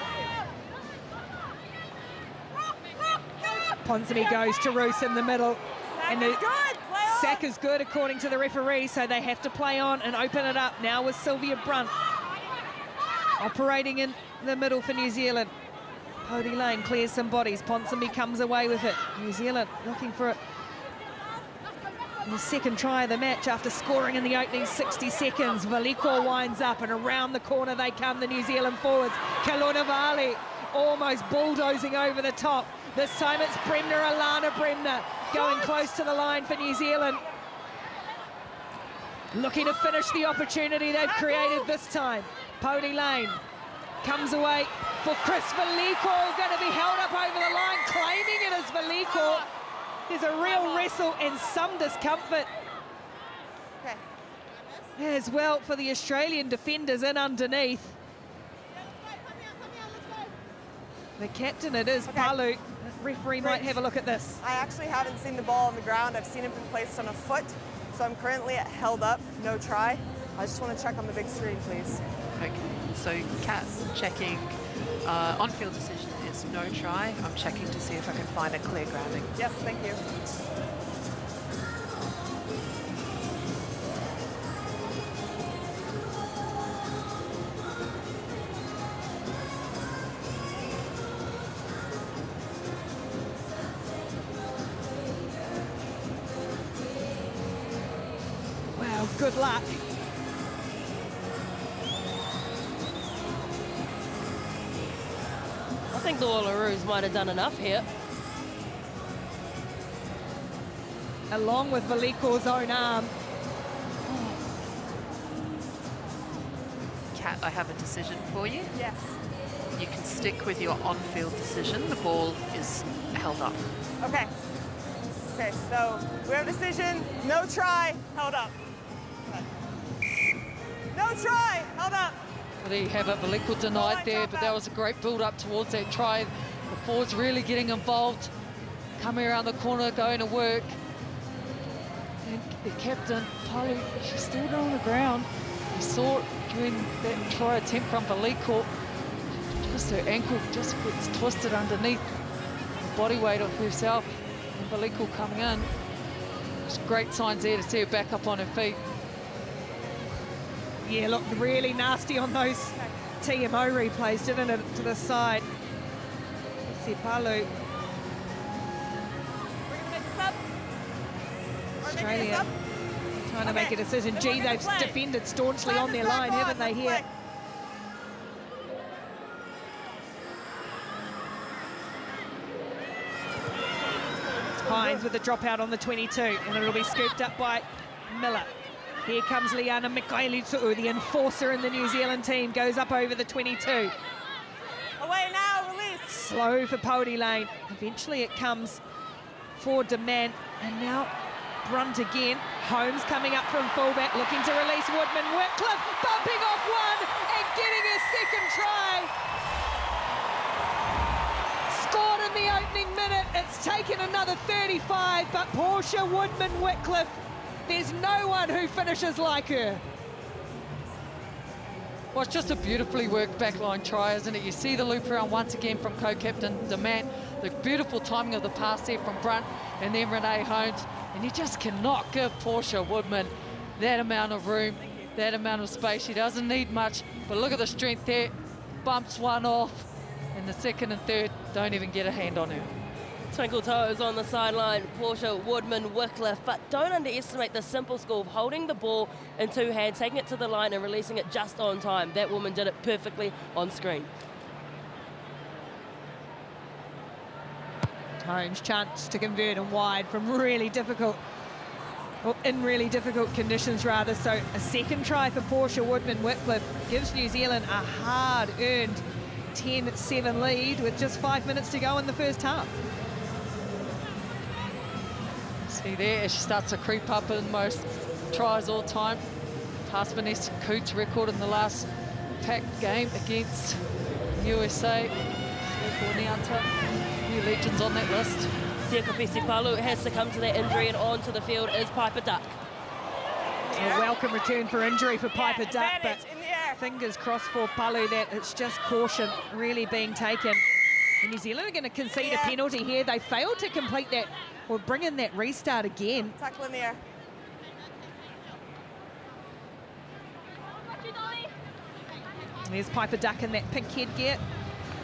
Speaker 1: Ponsonby goes to Roos in the middle. And the sack is good according to the referee, so they have to play on and open it up now with Sylvia Brunt operating in the middle for New Zealand. Cody Lane clears some bodies. Ponsonby comes away with it. New Zealand looking for it. The second try of the match after scoring in the opening 60 seconds. Valiko winds up, and around the corner they come, the New Zealand forwards. Kalonavali almost bulldozing over the top. This time it's Alana Bremner going close to the line for New Zealand. Looking to finish the opportunity they've created this time. Pody Lane comes away for Chris Valiko, going to be held up over the line, claiming it as Valiko. There's a real wrestle and some discomfort as well for the Australian defenders in underneath. The captain, it is Palu. Referee might have a look at this.
Speaker 4: I actually haven't seen the ball on the ground. I've seen it been placed on a foot, so I'm currently held up, no try. I just want to check on the big screen, please.
Speaker 5: Okay, so Kat's checking on-field decision is no try. I'm checking to see if I can find a clear grounding.
Speaker 4: Yes, thank you.
Speaker 1: Wow, good luck.
Speaker 3: I think the Wallaroos might have done enough here.
Speaker 1: Along with Valiko's own arm.
Speaker 5: Kat, I have a decision for you.
Speaker 4: Yes.
Speaker 5: You can stick with your on-field decision. The ball is held up.
Speaker 4: Okay. Okay, so we have a decision, no try, held up. Okay. No try, held up.
Speaker 2: Well, there you have it. Valiko denied there, but that was a great build-up towards that try. The forwards really getting involved, coming around the corner, going to work. And the captain, Palu, she's still on the ground. We saw it during that try attempt from Valiko. Just her ankle just gets twisted underneath the body weight of herself. And Valiko coming in. Just great signs there to see her back up on her feet.
Speaker 1: Yeah, looked really nasty on those TMO replays, didn't it, to the side. See Palu.
Speaker 4: We're gonna make this up.
Speaker 1: Australia trying to make a decision. Gee, they've defended staunchly on their line, haven't they, here? Hines with the dropout on the 22, and it'll be scooped up by Miller. Here comes Liana Mikaelitsu'u, the enforcer in the New Zealand team, goes up over the 22.
Speaker 4: Away now, release.
Speaker 1: Slow for Pody Lane. Eventually it comes for Demand, and now Brunt again. Holmes coming up from fullback, looking to release Woodman. Whitcliffe bumping off one and getting his second try. Scored in the opening minute It's taken another 35, but Portia Woodman-Whitcliffe, there's no one who finishes like her.
Speaker 2: Well, it's just a beautifully worked backline try, isn't it? You see the loop around once again from co-captain Demant, the beautiful timing of the pass there from Brunt, and then Renee Holmes, and you just cannot give Portia Woodman that amount of room, that amount of space. She doesn't need much, but look at the strength there. Bumps one off, and the second and third don't even get a hand on her.
Speaker 3: Twinkle toes on the sideline, Portia Woodman-Whitcliffe, but don't underestimate the simple skill of holding the ball in two hands, taking it to the line and releasing it just on time. That woman did it perfectly on screen.
Speaker 1: Holmes chance to convert and wide from really difficult, or in really difficult conditions rather. So a second try for Portia Woodman-Whitcliffe gives New Zealand a hard-earned 10-7 lead with just 5 minutes to go in the first half.
Speaker 2: See there, as she starts to creep up in most tries all time, past Vanessa Coote's record in the last pack game against USA. New legends on that list.
Speaker 3: Siakapisi Palu has succumbed to that injury, and onto the field is Piper Duck.
Speaker 1: A welcome return for injury for Piper Duck, but
Speaker 4: in the air.
Speaker 1: fingers crossed for Palu that it's just caution really being taken. And New Zealand are going to concede a penalty here. They failed to complete that or bring in that restart again.
Speaker 4: Tackle in the air.
Speaker 1: There's Piper Duck in that pink headgear.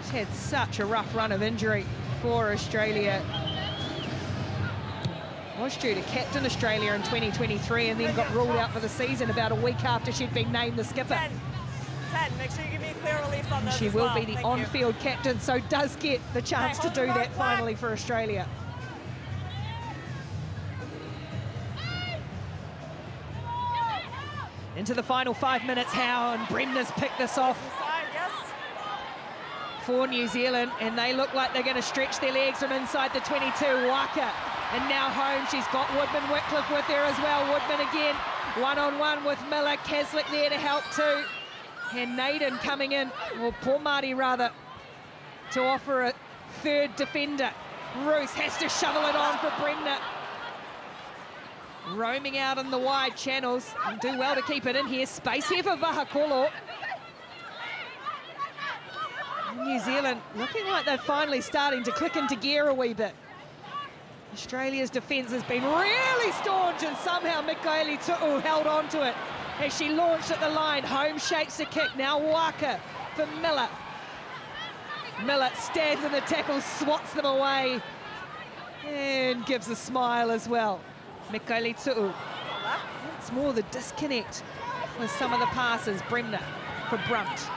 Speaker 1: She's had such a rough run of injury for Australia. Was due to captain Australia in 2023 and then got ruled out for the season about a week after she'd been named the skipper.
Speaker 4: 10. Make sure you give me a clear release on those
Speaker 1: She
Speaker 4: as
Speaker 1: will
Speaker 4: well.
Speaker 1: be the on-field captain, so does get the chance to do that finally for Australia. Into the final 5 minutes, Howe and Bremner's picked this off
Speaker 4: Inside, yes.
Speaker 1: for New Zealand, and they look like they're going to stretch their legs from inside the 22. Waka, and now Holmes. She's got Woodman-Whitcliffe with her as well. Woodman again, one-on-one with Miller. Caslick there to help too. And Naden coming in, or poor Marty rather, to offer a third defender. Roos has to shovel it on for Bremner. Roaming out in the wide channels, and do well to keep it in here. Space here for Vahakolo. New Zealand looking like they're finally starting to click into gear a wee bit. Australia's defence has been really staunch, and somehow Mikaeli Tu'u held on to it as she launched at the line. Holmes shakes the kick. Now Waka for Miller. Miller stands in the tackle, swats them away, and gives a smile as well. Mikaeli Tu'u. It's more the disconnect with some of the passes. Bremner for Brunt.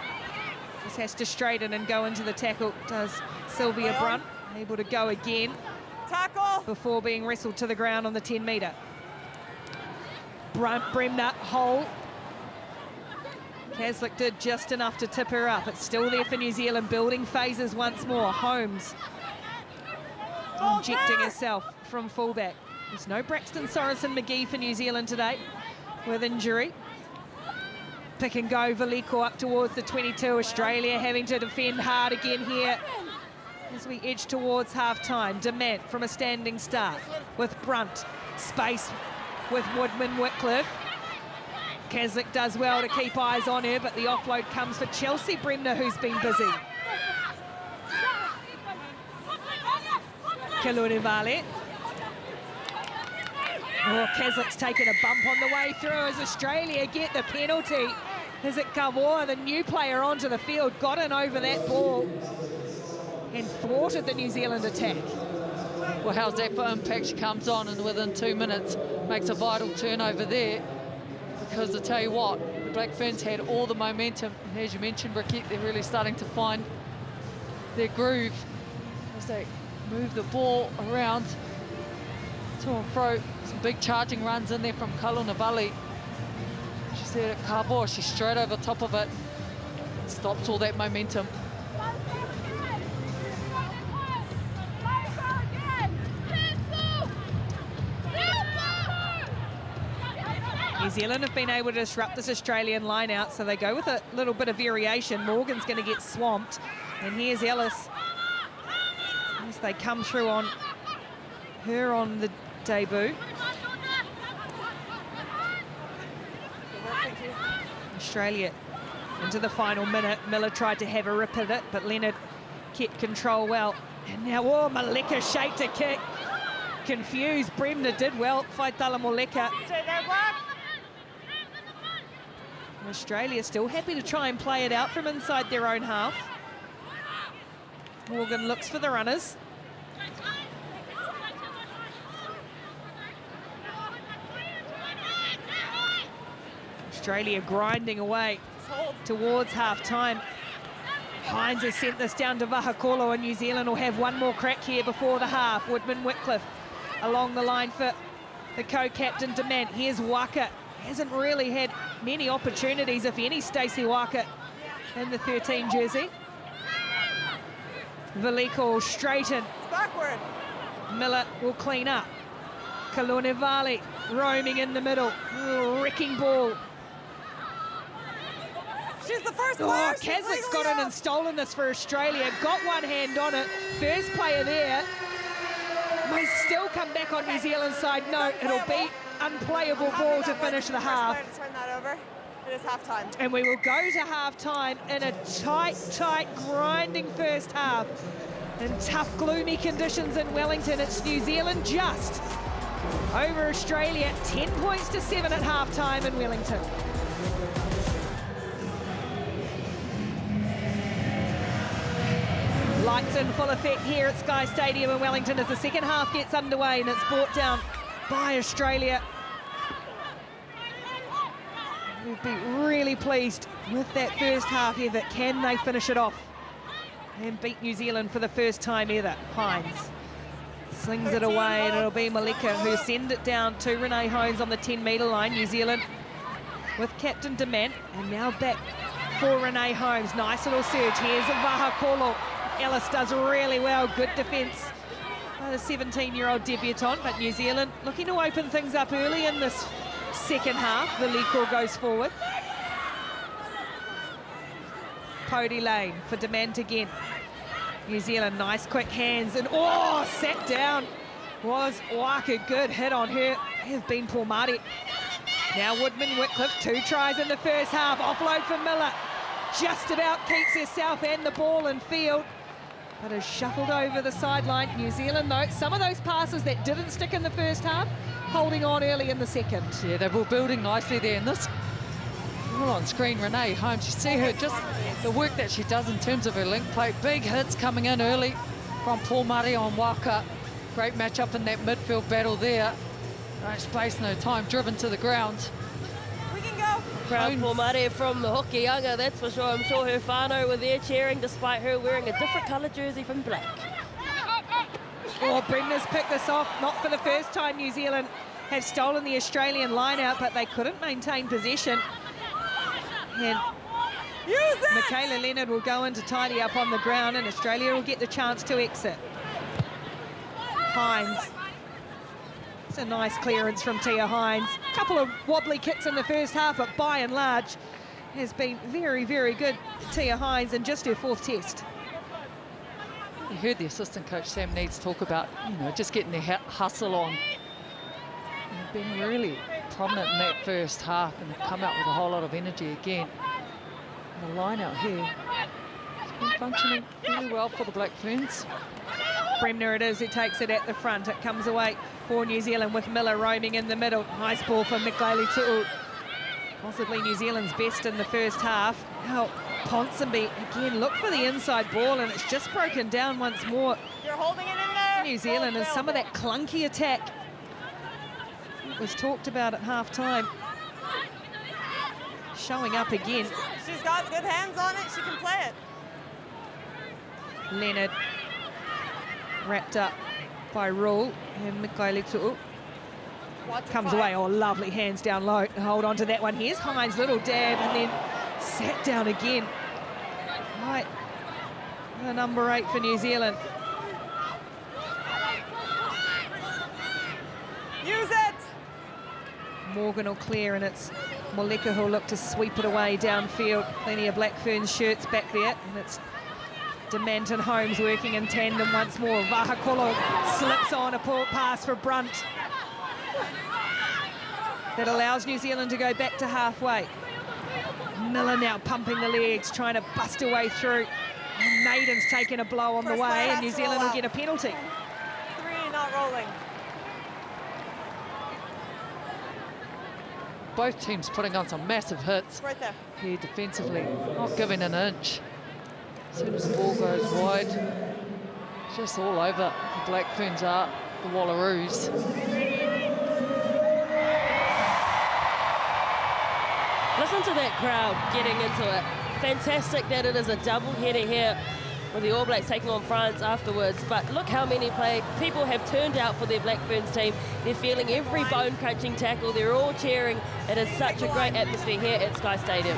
Speaker 1: Just has to straighten and go into the tackle. Does Sylvia Brunt. Able to go again.
Speaker 4: Tackle.
Speaker 1: Before being wrestled to the ground on the 10-metre. Bremner, hole. Caslick did just enough to tip her up. It's still there for New Zealand, building phases once more. Holmes injecting herself from fullback. There's no Braxton Sorensen-McGee for New Zealand today with injury. Pick and go, Veliko up towards the 22. Australia having to defend hard again here as we edge towards half-time. Demant from a standing start with Brunt. Space with Woodman-Whitcliffe. Caslick does well to keep eyes on her, but the offload comes for Chelsea Bremner, who's been busy. Kalunivale. Oh, Caslick's taken a bump on the way through as Australia get the penalty. Is it Kawoa, the new player, onto the field, got in over that ball and thwarted the New Zealand attack.
Speaker 2: Well, how's that for impact? She comes on and within 2 minutes makes a vital turnover there, because I tell you what, the Black Ferns had all the momentum, and as you mentioned, Brigitte, they're really starting to find their groove as they move the ball around to and fro. Some big charging runs in there from Kalunivale. She's there at Kabo, she's straight over top of it, stops all that momentum.
Speaker 1: New Zealand have been able to disrupt this Australian line out, so they go with a little bit of variation. Morgan's going to get swamped, and here's Ellis as they come through on her on the debut. Australia into the final minute. Miller tried to have a rip at it, but Leonard kept control well. And now, oh, Moleka shaped a kick. Confused. Bremner did well. Faitala Moleka.
Speaker 4: Stay there, Black.
Speaker 1: Australia still happy to try and play it out from inside their own half. Morgan looks for the runners. Australia grinding away towards half-time. Hines has sent this down to Vahakolo, and New Zealand will have one more crack here before the half. Woodman-Whitcliffe along the line for the co-captain Demand. Here's Waka. Hasn't really had many opportunities, if any, Stacey Waka in the 13 jersey. Veliko will straighten.
Speaker 4: It's backward.
Speaker 1: Miller will clean up. Kalunevali roaming in the middle. Wrecking ball.
Speaker 4: She's the first player.
Speaker 1: Oh, Kazak's got in and stolen this for Australia. Got one hand on it. First player there. May still come back on New Zealand's side. No, it'll be unplayable ball to finish the half.
Speaker 4: Turn that over. It is halftime.
Speaker 1: And we will go to halftime in a tight, grinding first half. In tough, gloomy conditions in Wellington, it's New Zealand just over Australia. 10 points to 7 at halftime in Wellington. Lights in full effect here at Sky Stadium in Wellington as the second half gets underway, and it's brought down by Australia. We'll be really pleased with that first half effort. Can they finish it off and beat New Zealand for the first time ever? Hines slings it away, and it'll be Moleka who send it down to Renee Holmes on the 10-metre line. New Zealand with captain Demand, and now back for Renee Holmes. Nice little surge. Here's Vahakolo. Ellis does really well. Good defence by the 17-year-old debutante, but New Zealand looking to open things up early in this second half. Veliko goes forward. Pody Lane for Demand again. New Zealand, nice quick hands, and oh, sat down. Was Waka, good hit on her. Have been Paul Marty. Now Woodman-Whitcliffe, 2 tries in the first half. Offload for Miller. Just about keeps herself and the ball in field, but has shuffled over the sideline. New Zealand, though, some of those passes that didn't stick in the first half, holding on early in the second.
Speaker 2: Yeah, they were building nicely there. And this, all on screen, Renee Holmes, you see her, just the work that she does in terms of her link play. Big hits coming in early from Paul Murray on Waka. Great matchup in that midfield battle there. No space, no time, driven to the ground.
Speaker 4: We can go.
Speaker 3: Proud Paul Murray from the Hokianga, that's for sure. I'm sure her whānau were there cheering despite her wearing a different colour jersey from black.
Speaker 1: Oh, Bremner's picked this off. Not for the first time New Zealand have stolen the Australian line-out, but they couldn't maintain possession. And Michaela Leonard will go in to tidy up on the ground, and Australia will get the chance to exit. Hines. It's a nice clearance from Tia Hines. A couple of wobbly kicks in the first half, but by and large has been very, very good, Tia Hines, in just her 4th test.
Speaker 2: You heard the assistant coach Sam Needs talk about, you know, just getting their hustle on. And being really prominent in that first half, and come out with a whole lot of energy again. And the line out here has been functioning really well for the Black Ferns.
Speaker 1: Bremner it is who takes it at the front. It comes away for New Zealand with Miller roaming in the middle. Nice ball for Michaeli Tu'u. Possibly New Zealand's best in the first half. Now Ponsonby again, look for the inside ball, and it's just broken down once more.
Speaker 4: You're holding it in there.
Speaker 1: New Zealand and some of that clunky attack was talked about at half-time. Showing up again.
Speaker 4: She's got good hands on it. She can play it.
Speaker 1: Leonard wrapped up by Rule, and Michaeli Tu'u comes away. Oh, lovely hands down low. Hold on to that one. Here's Hines, little dab, and then sat down again. Right, the number 8 for New Zealand.
Speaker 4: Use it.
Speaker 1: Morgan will clear, and it's Moleka who'll look to sweep it away downfield. Plenty of Black Ferns shirts back there, and it's Dement and Holmes working in tandem once more. Vahakolo slips on a poor pass for Brunt. That allows New Zealand to go back to halfway. Miller now pumping the legs, trying to bust her way through. Maiden's taken a blow on the way, and New Zealand will get a penalty.
Speaker 4: 3, not rolling.
Speaker 2: Both teams putting on some massive hits
Speaker 4: Right there.
Speaker 2: here defensively, not giving an inch. As soon as the ball goes wide, just all over the Black Ferns are, the Wallaroos.
Speaker 3: Listen to that crowd getting into it. Fantastic that it is a double header here with the All Blacks taking on France afterwards. But look how many people have turned out for their Black Ferns team. They're feeling every bone-crunching tackle. They're all cheering. It is such a great atmosphere here at Sky Stadium.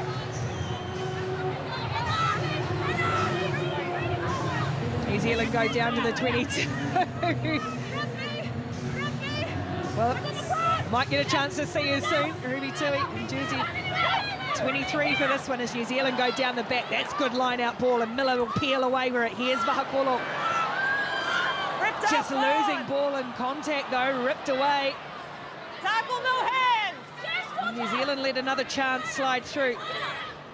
Speaker 1: New Zealand go down to the 22. Well, might get a chance to see you soon. Ruby Tui in jersey 23 for this one as New Zealand go down the back. That's good line-out ball, and Miller will peel away with it. Here's Vahakolo. Just losing ball in contact, though. Ripped away.
Speaker 4: Tackle, no hands!
Speaker 1: New Zealand let another chance slide through.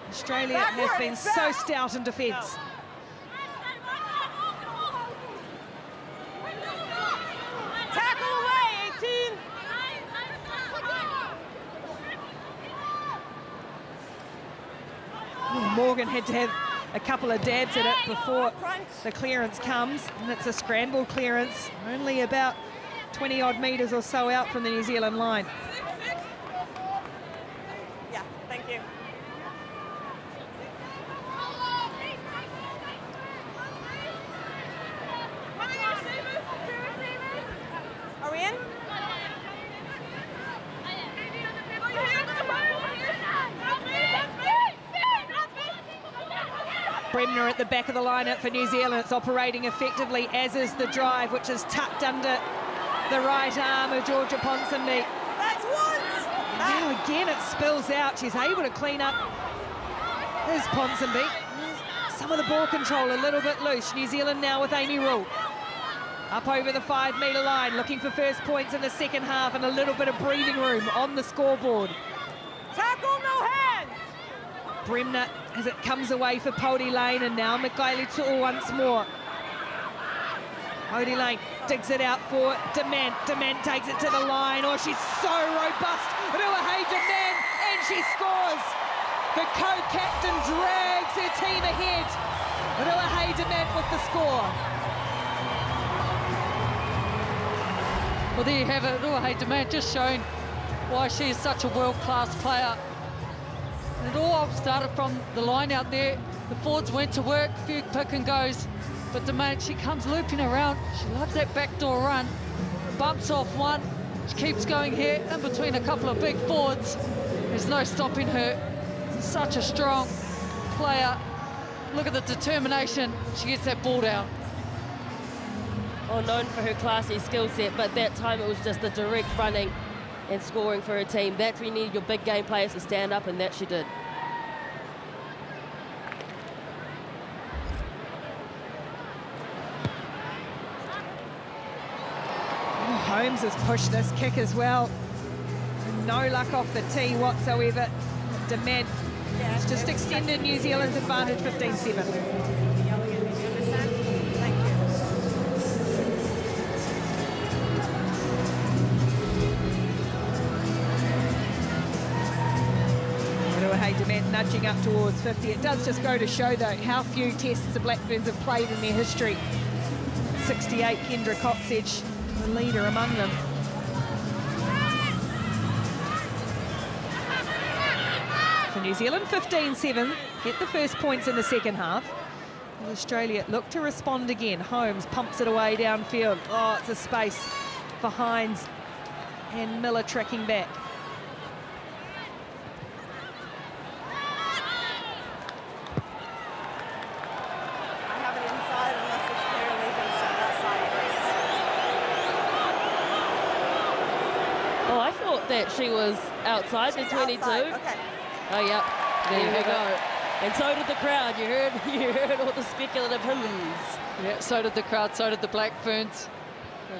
Speaker 1: Australia has been so stout in defence.
Speaker 4: Tackle away, 18!
Speaker 1: Morgan had to have a couple of dabs at it before the clearance comes, and it's a scramble clearance, only about 20-odd metres or so out from the New Zealand line.
Speaker 4: Yeah, thank you. Are we in?
Speaker 1: Bremner at the back of the lineup for New Zealand. It's operating effectively, as is the drive, which is tucked under the right arm of Georgia Ponsonby.
Speaker 4: That's once!
Speaker 1: Now again it spills out. She's able to clean up. There's Ponsonby. Some of the ball control a little bit loose. New Zealand now with Amy Rule. Up over the 5-metre line, looking for first points in the second half and a little bit of breathing room on the scoreboard.
Speaker 4: Tackle, no hands!
Speaker 1: Bremner as it comes away for Pody Lane, and now McGailey Tu'u once more. Pody Lane digs it out for Dement. Dement takes it to the line. Oh, she's so robust. Ruahei Dement, and she scores. The co-captain drags her team ahead. Ruahei Dement with the score.
Speaker 2: Well, there you have it. Ruahei Dement just showing why she is such a world-class player. And it all started from the line out there. The forwards went to work, a few pick and goes. But Dement, she comes looping around. She loves that backdoor run. Bumps off one. She keeps going here in between a couple of big forwards. There's no stopping her. Such a strong player. Look at the determination. She gets that ball down.
Speaker 3: Well, known for her classy skill set, but that time it was just the direct running and scoring for her team. That's where you need your big game players to stand up, and that she did.
Speaker 1: Holmes has pushed this kick as well. No luck off the tee whatsoever. Dement has just extended New Zealand's advantage 15-7. Dement nudging up towards 50. It does just go to show, though, how few tests the Black Ferns have played in their history. 68, Kendra Coxedge, the leader among them. So New Zealand 15-7, get the first points in the second half. And Australia look to respond again. Holmes pumps it away downfield. Oh, it's a space for Hines, and Miller tracking back.
Speaker 3: That she was outside the 22.
Speaker 4: Outside. Okay.
Speaker 3: Oh, yeah. There we go. And so did the crowd. You heard all the speculative hymns.
Speaker 2: Yeah, so did the crowd, so did the Black Ferns.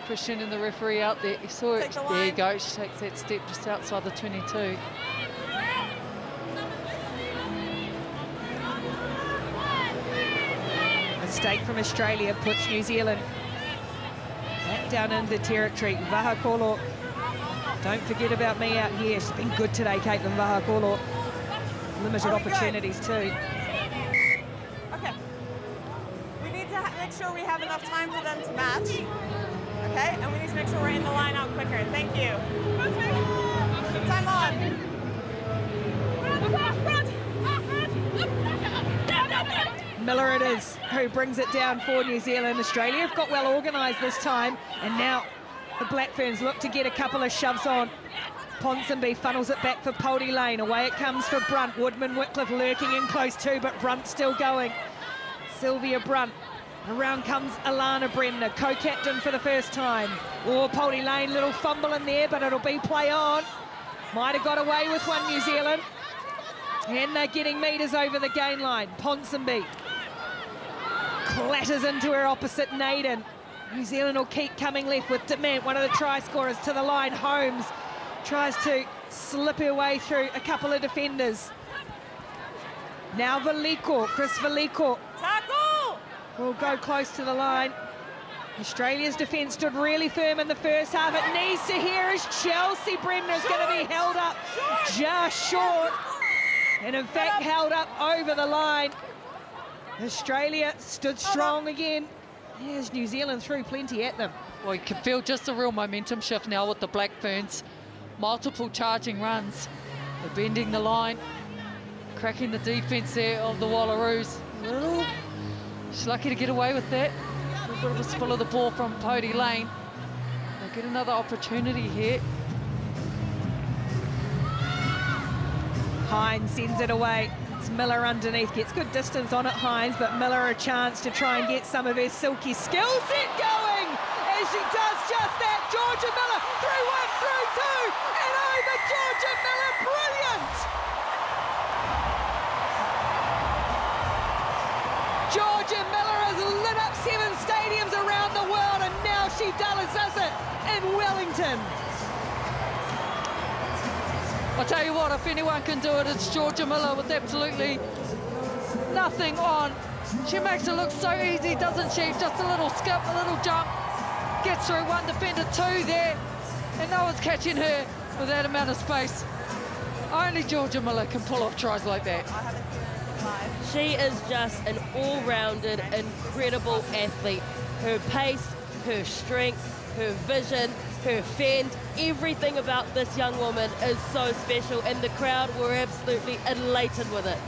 Speaker 2: Questioning the referee out there. You saw it. There you go. She takes that step just outside the 22.
Speaker 1: Mistake from Australia puts New Zealand back down into territory. Vahakolo, don't forget about me out here. She's been good today, Caitlin Vahakolo. Limited opportunities too.
Speaker 4: Okay. We need to make sure we have enough time for them to match. Okay? And we need to make sure we're in the line out quicker. Thank you. Time on.
Speaker 1: Miller it is who brings it down for New Zealand. Australia have got well organised this time, and now the Black Ferns look to get a couple of shoves on. Ponsonby funnels it back for Poldy Lane. Away it comes for Brunt. Woodman Whitcliffe lurking in close too, but Brunt still going. Sylvia Brunt. Around comes Alana Bremner, co-captain for the first time. Oh, Poldy Lane, little fumble in there, but it'll be play on. Might have got away with one, New Zealand. And they're getting metres over the gain line. Ponsonby clatters into her opposite Naden. New Zealand will keep coming left with Dement, one of the try scorers, to the line. Holmes tries to slip her way through a couple of defenders. Now Veliko, Chris Veliko.
Speaker 4: Tackle!
Speaker 1: Will go close to the line. Australia's defence stood really firm in the first half. It needs to hear as Chelsea Bremner's going to be held up just short. And in fact held up over the line. Australia stood strong again. As New Zealand threw plenty at them.
Speaker 2: Well, you can feel just a real momentum shift now with the Black Ferns. Multiple charging runs. They're bending the line, cracking the defence there of the Wallaroos. She's lucky to get away with that. A little bit of a spill of the ball from Poldy Lane. They'll get another opportunity here.
Speaker 1: Hines sends it away. It's Miller underneath, gets good distance on it, Hines, but Miller a chance to try and get some of her silky skill set going as she does just that. Georgia Miller through one, through two, and over Georgia Miller, brilliant! Georgia Miller has lit up 7 stadiums around the world, and now she does it in Wellington.
Speaker 2: I'll tell you what, if anyone can do it, it's Georgia Miller with absolutely nothing on. She makes it look so easy, doesn't she? Just a little skip, a little jump, gets through one defender, 2 there, and no one's catching her with that amount of space. Only Georgia Miller can pull off tries like that.
Speaker 3: She is just an all-rounded, incredible athlete. Her pace, her strength, her vision, her fend, everything about this young woman is so special, and the crowd were absolutely elated with it.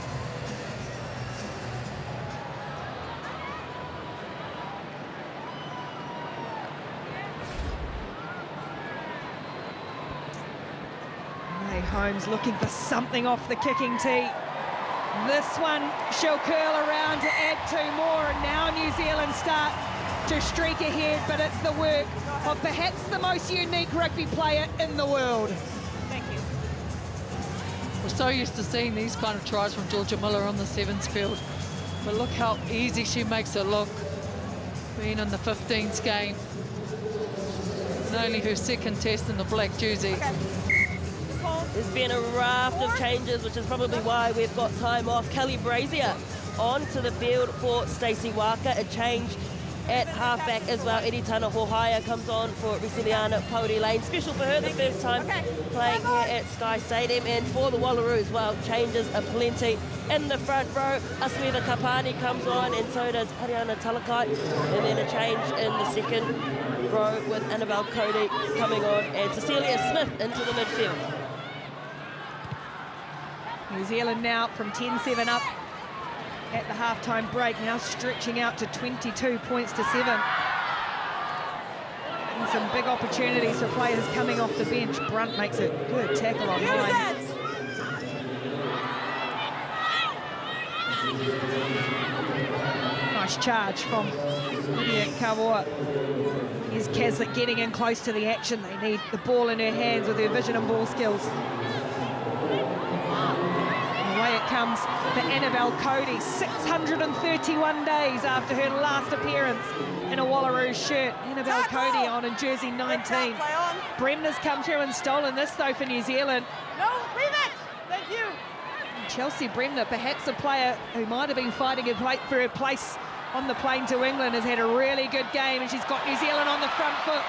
Speaker 1: Hey, Holmes looking for something off the kicking tee. This one she'll curl around to add 2 more, and now New Zealand start to streak ahead, but it's the work of perhaps the most unique rugby player in the world.
Speaker 4: Thank you.
Speaker 2: We're so used to seeing these kind of tries from Georgia Miller on the sevens field, but look how easy she makes it look, being in the 15s game. And only her second test in the black jersey.
Speaker 4: Okay.
Speaker 3: There's been a raft of changes, which is probably why we've got time off. Kelly Brazier onto the field for Stacey Walker. A change at halfback as well. Eddie Tana Hohaya comes on for Resiliana Poldy Lane. Special for her, the first time playing here at Sky Stadium. And for the Wallaroos, well, changes are plenty. In the front row, Asweva Kapani comes on, and so does Ariana Talakai. And then a change in the second row with Annabelle Cody coming on, and Cecilia Smith into the midfield.
Speaker 1: New Zealand now from 10-7 up at the halftime break, now stretching out to 22 points to 7. And some big opportunities for players coming off the bench. Brunt makes a good tackle on line. Nice charge from Lydia Kawoa. Here's Caslick getting in close to the action. They need the ball in her hands with her vision and ball skills. Away it comes games for Annabelle Cody. 631 days after her last appearance in a Wallaroos shirt. Annabelle Cody on in jersey 19. Bremner's come through and stolen this, though, for New Zealand.
Speaker 4: No, leave it! Thank you.
Speaker 1: Chelsea Bremner, perhaps a player who might have been fighting for her place on the plane to England, has had a really good game, and she's got New Zealand on the front foot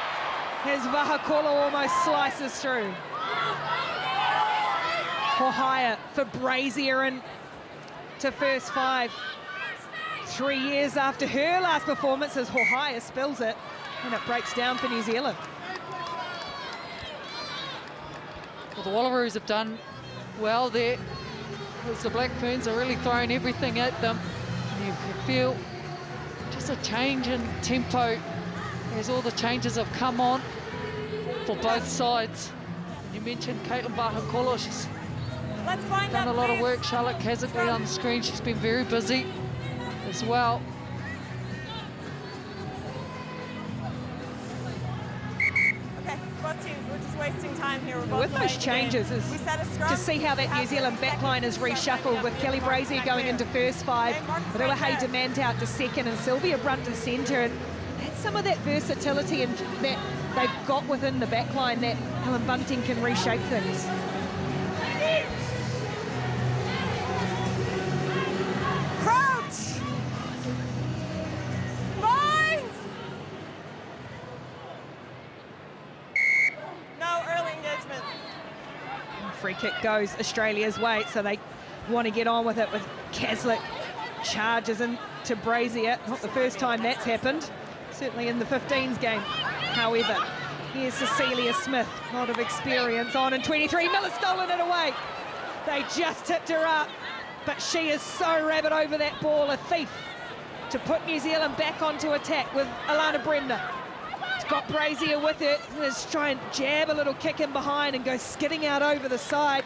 Speaker 1: as Vahakolo almost slices through. Hohaya for Brazier and to first 5. 3 years after her last performance as Hohaya spills it, and it breaks down for New Zealand.
Speaker 2: Well, the Wallaroos have done well there, as the Black Ferns are really throwing everything at them. And you feel just a change in tempo as all the changes have come on for both sides. You mentioned Caitlin Vahakolo, she's done a lot of work. Charlotte Kazakli on the screen, she's been very busy as well.
Speaker 4: Okay, both teams, we're just wasting time here. We're
Speaker 1: With those changes is to see how that New Zealand backline is reshuffled, with Kelly Brazier going into first 5, Ruahei Demand out to second, and Sylvia Brunt to centre. And that's some of that versatility and that they've got within the backline, that Helen Bunting can reshape things.
Speaker 4: Crouch! Bind! No, early engagement.
Speaker 1: Free kick goes Australia's way, so they want to get on with it, with Caslick charges into Brazier. Not the first time that's happened, certainly in the 15s game. However, here's Cecilia Smith, a lot of experience on in 23. Miller stolen it away. They just tipped her up, but she is so rabid over that ball, a thief, to put New Zealand back onto attack with Alana Bremner. She's got Brazier with her. Let's try and jab a little kick in behind and go skidding out over the side.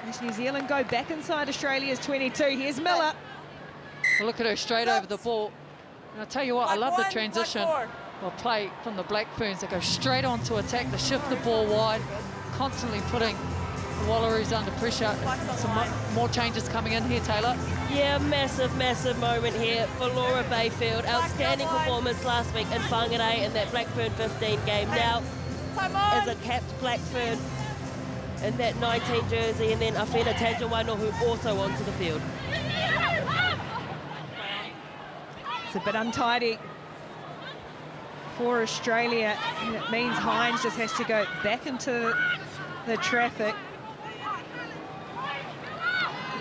Speaker 1: As New Zealand go back inside Australia's 22. Here's Miller.
Speaker 2: Well, look at her straight over the ball. And I'll tell you what, I love the transition or play from the Black Ferns. They go straight on to attack, they shift the ball wide, constantly putting the Wallaroos under pressure. Some more changes coming in here, Taylor.
Speaker 3: Yeah, massive moment here for Laura Bayfield. Outstanding performance last week in Whangarei in that Black Fern 15 game. Now, as a capped Black Fern in that 19 jersey, and then Awhina Tajawaino, who also onto the field.
Speaker 1: It's a bit untidy for Australia, and it means Hines just has to go back into the traffic.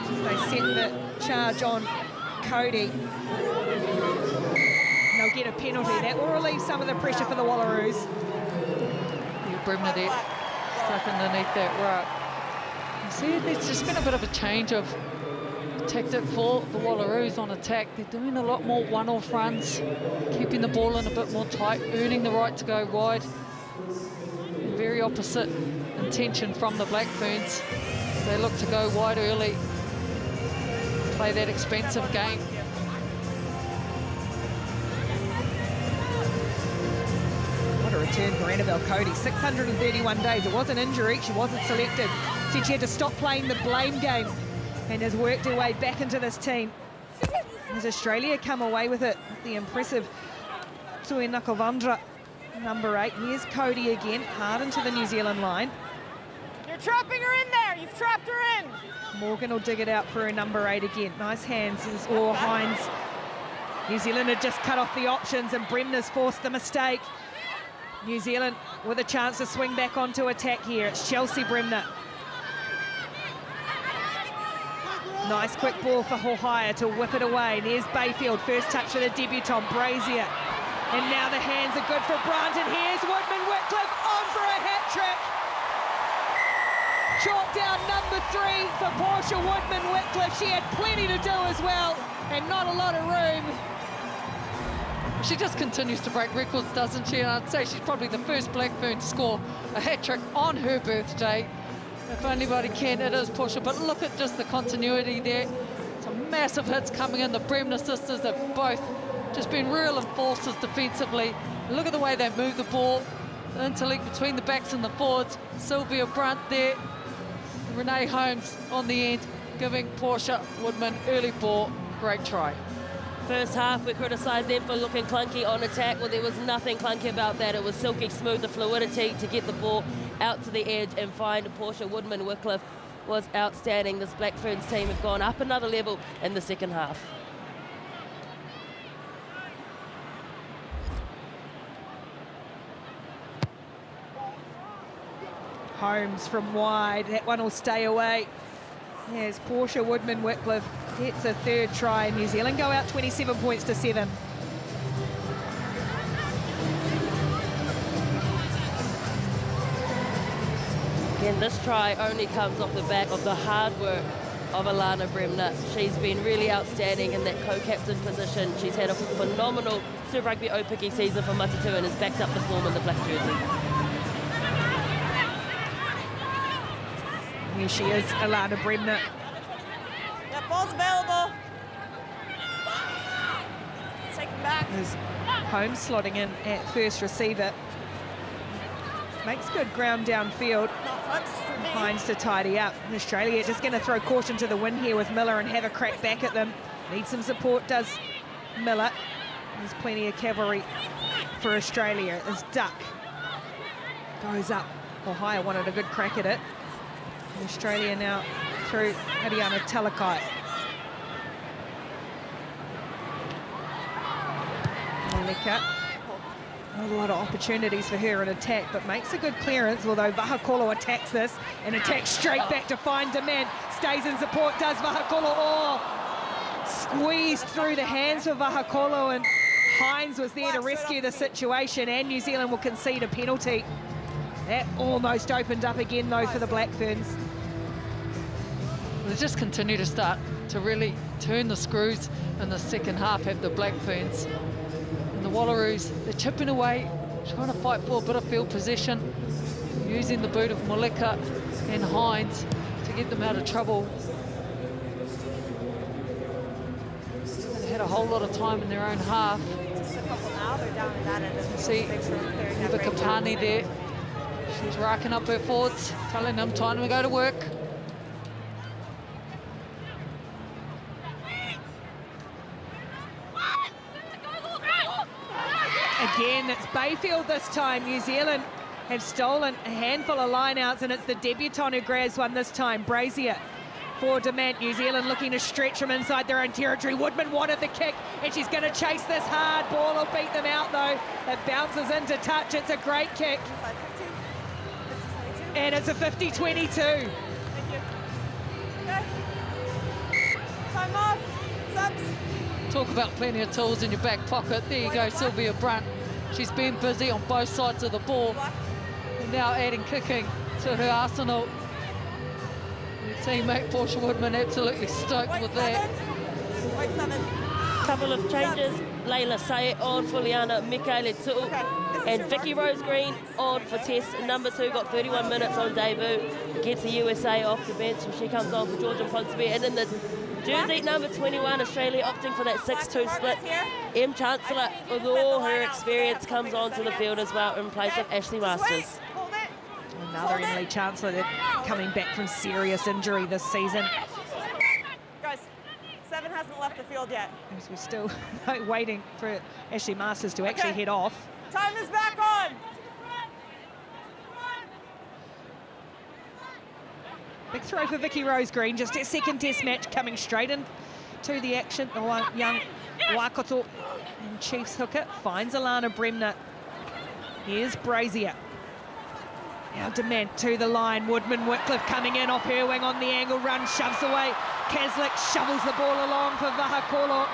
Speaker 1: They set the charge on Cody. And they'll get a penalty. That will relieve some of the pressure for the Wallaroos.
Speaker 2: Bremner there, stuck underneath that ruck. You see, there's just been a bit of a change of tactic for the Wallaroos on attack. They're doing a lot more one-off runs, keeping the ball in a bit more tight, earning the right to go wide. Very opposite intention from the Black Ferns. They look to go wide early, play that expensive game.
Speaker 1: What a return for Annabelle Cody. 631 days. It was an injury. She wasn't selected. Said she had to stop playing the blame game and has worked her way back into this team. Has Australia come away with it? The impressive Tui Nakovandra, number 8. Here's Cody again, hard into the New Zealand line.
Speaker 4: You're trapping her in there. You've trapped her in.
Speaker 1: Morgan will dig it out for her number 8 again. Nice hands as Hines. New Zealand had just cut off the options and Bremner's forced the mistake. New Zealand with a chance to swing back onto attack here. It's Chelsea Bremner. Nice quick ball for Hohaya to whip it away. There's Bayfield, first touch for the debutant, Brazier. And now the hands are good for Brunt, and here's Woodman-Whitcliffe on for a hat-trick. Chalk down number 3 for Portia Woodman-Whitcliffe. She had plenty to do as well, and not a lot of room.
Speaker 2: She just continues to break records, doesn't she? And I'd say she's probably the first Black Fern to score a hat-trick on her birthday. If anybody can, it is Portia. But look at just the continuity there. Some massive hits coming in. The Bremner sisters have both just been real enforcers defensively. Look at the way they move the ball. The interlink between the backs and the forwards. Sylvia Brunt there. Renee Holmes on the end. giving Portia Woodman early ball. Great try.
Speaker 3: First half, we criticised them for looking clunky on attack. Well, there was nothing clunky about that. It was silky smooth, the fluidity to get the ball out to the edge and find Portia Woodman-Wycliffe was outstanding. This Black Ferns team have gone up another level in the second half.
Speaker 1: Holmes from wide, that one will stay away. As Portia Woodman-Wycliffe gets a third try, and New Zealand go out 27 points to 7.
Speaker 3: Again, this try only comes off the back of the hard work of Alana Bremner. She's been really outstanding in that co-captain position. She's had a phenomenal Super Rugby Opiki season for Matatu and has backed up the form in the black jersey.
Speaker 1: Here she is, Alana Bremner.
Speaker 4: Yeah, ball's available. Let's take it back.
Speaker 1: There's Holmes slotting in at first receiver. Makes good ground downfield.
Speaker 4: Not touched for me.
Speaker 1: Hines to tidy up. And Australia just going to throw caution to the wind here with Miller and have a crack back at them. Needs some support, does Miller. There's plenty of cavalry for Australia as Duck goes up. Ohio wanted a good crack at it. And Australia now through Ariana Talakai. Malika. Not a lot of opportunities for her in attack, but makes a good clearance, although Vahakolo attacks this and attacks straight back to find Demand. Stays in support, does Vahakolo. Oh, squeezed through the hands of Vahakolo, and Hines was there to rescue the situation, and New Zealand will concede a penalty. That almost opened up again, though, for the Black Ferns.
Speaker 2: They just continue to start to really turn the screws in the second half, have the Black Ferns. And the Wallaroos, they're chipping away, trying to fight for a bit of field possession, using the boot of Malika and Hines to get them out of trouble. They had a whole lot of time in their own half.
Speaker 4: Just a couple now, they're down in that end. And
Speaker 2: See,
Speaker 4: make sure they're clearing that
Speaker 2: the
Speaker 4: range
Speaker 2: Kapani
Speaker 4: out.
Speaker 2: there. She's racking up her forwards, telling them time to go to work.
Speaker 1: Again, it's Bayfield this time. New Zealand have stolen a handful of lineouts, and it's the debutant who grabs one this time. Brazier for Demand. New Zealand looking to stretch from inside their own territory. Woodman wanted the kick, and she's going to chase this hard ball. Will beat them out, though. It bounces into touch. It's a great kick.
Speaker 4: 50, 50, 22.
Speaker 1: And it's a 50-22.
Speaker 4: Thank you. Okay. Time off. Subs.
Speaker 2: Talk about plenty of tools in your back pocket. There you go, Sylvia Brunt. She's been busy on both sides of the ball. And now adding kicking to her arsenal. Her teammate Portia Woodman absolutely stoked with that.
Speaker 4: White 7.
Speaker 3: Couple of changes. Layla Sayet on for Liana Michaele Tu'u.
Speaker 4: Okay.
Speaker 3: And Vicky Rose Green on for Test. Number 2 got 31 minutes on debut. Gets the USA off the bench, and she comes on for Georgian Ponsonby. And in the jersey number 21, Australia opting for that 6-2 split. M. Chancellor, with all her experience, comes onto the field as well in place of Ashley Masters.
Speaker 4: Hold it.
Speaker 1: Another Emily Chancellor that coming back from serious injury this season.
Speaker 4: Guys, 7 hasn't left the field yet.
Speaker 1: As we're still waiting for Ashley Masters to actually head off.
Speaker 4: Time is back on.
Speaker 1: Big throw for Vicky Rose Green, just her second test match coming straight in to the action. The young Waikato and Chiefs hooker finds Alana Bremner. Here's Brazier. Now Dement to the line. Woodman-Wycliffe coming in off her wing on the angle run, shoves away. Kaslik shovels the ball along for Vahakolo.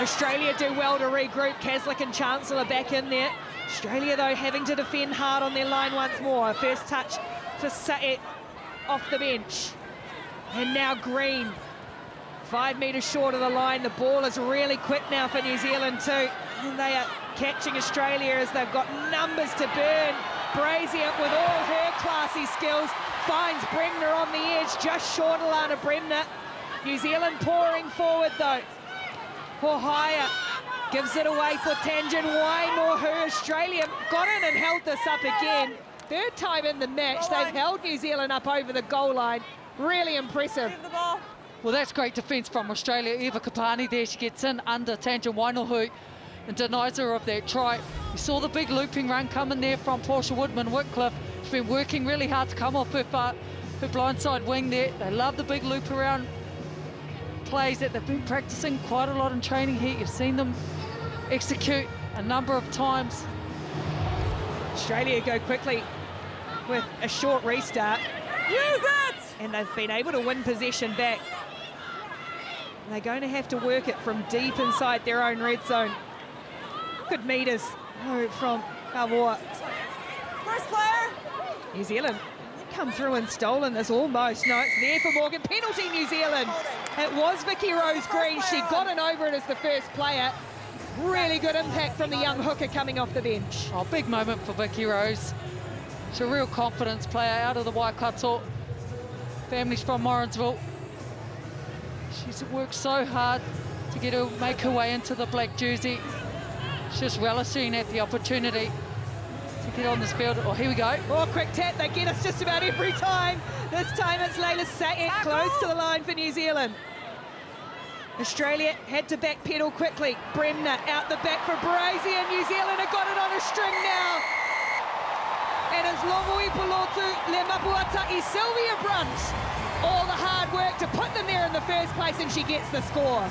Speaker 1: Australia do well to regroup. Kaslik and Chancellor back in there. Australia, though, having to defend hard on their line once more. First touch for Saet off the bench. And now Green, 5 metres short of the line. The ball is really quick now for New Zealand too. And they are catching Australia as they've got numbers to burn. Brazier, with all her classy skills, finds Bremner on the edge, just short of Alana Bremner. New Zealand pouring forward though. Ohio gives it away for Tangen Waimore, who Australia got in and held this up again. Third time in the match, they've held New Zealand up over the goal line. Really impressive.
Speaker 4: Give the ball.
Speaker 2: Well, that's great defence from Australia. Eva Kapani there, she gets in under Tangent Wainohu and denies her of that try. You saw the big looping run coming there from Portia Woodman-Whitcliffe. She's been working really hard to come off her blindside wing there. They love the big loop around plays that they've been practicing quite a lot in training here. You've seen them execute a number of times.
Speaker 1: Australia go quickly with a short restart.
Speaker 4: Use it!
Speaker 1: And they've been able to win possession back. They're going to have to work it from deep inside their own red zone. Good meters from Kavoa.
Speaker 4: First player.
Speaker 1: New Zealand come through and stolen this almost. No, it's there for Morgan. Penalty, New Zealand. It was Vicky Rose Green. She got it over it as the first player. Really good impact from the young hooker coming off the bench.
Speaker 2: Oh, big moment for Vicky Rose. She's a real confidence player out of the Waikato. Family's from Morrinsville. She's worked so hard to make her way into the black jersey. She's just relishing at the opportunity to get on this field. Oh, here we go.
Speaker 1: Oh, quick tap. They get us just about every time. This time it's Layla Saet close to the line for New Zealand. Australia had to backpedal quickly. Bremner out the back for Brazier. New Zealand have got it on a string now. And it's Lomui Pelotu, Le Mapuata'i, Sylvia Brunt. All the hard work to put them there in the first place, and she gets the score.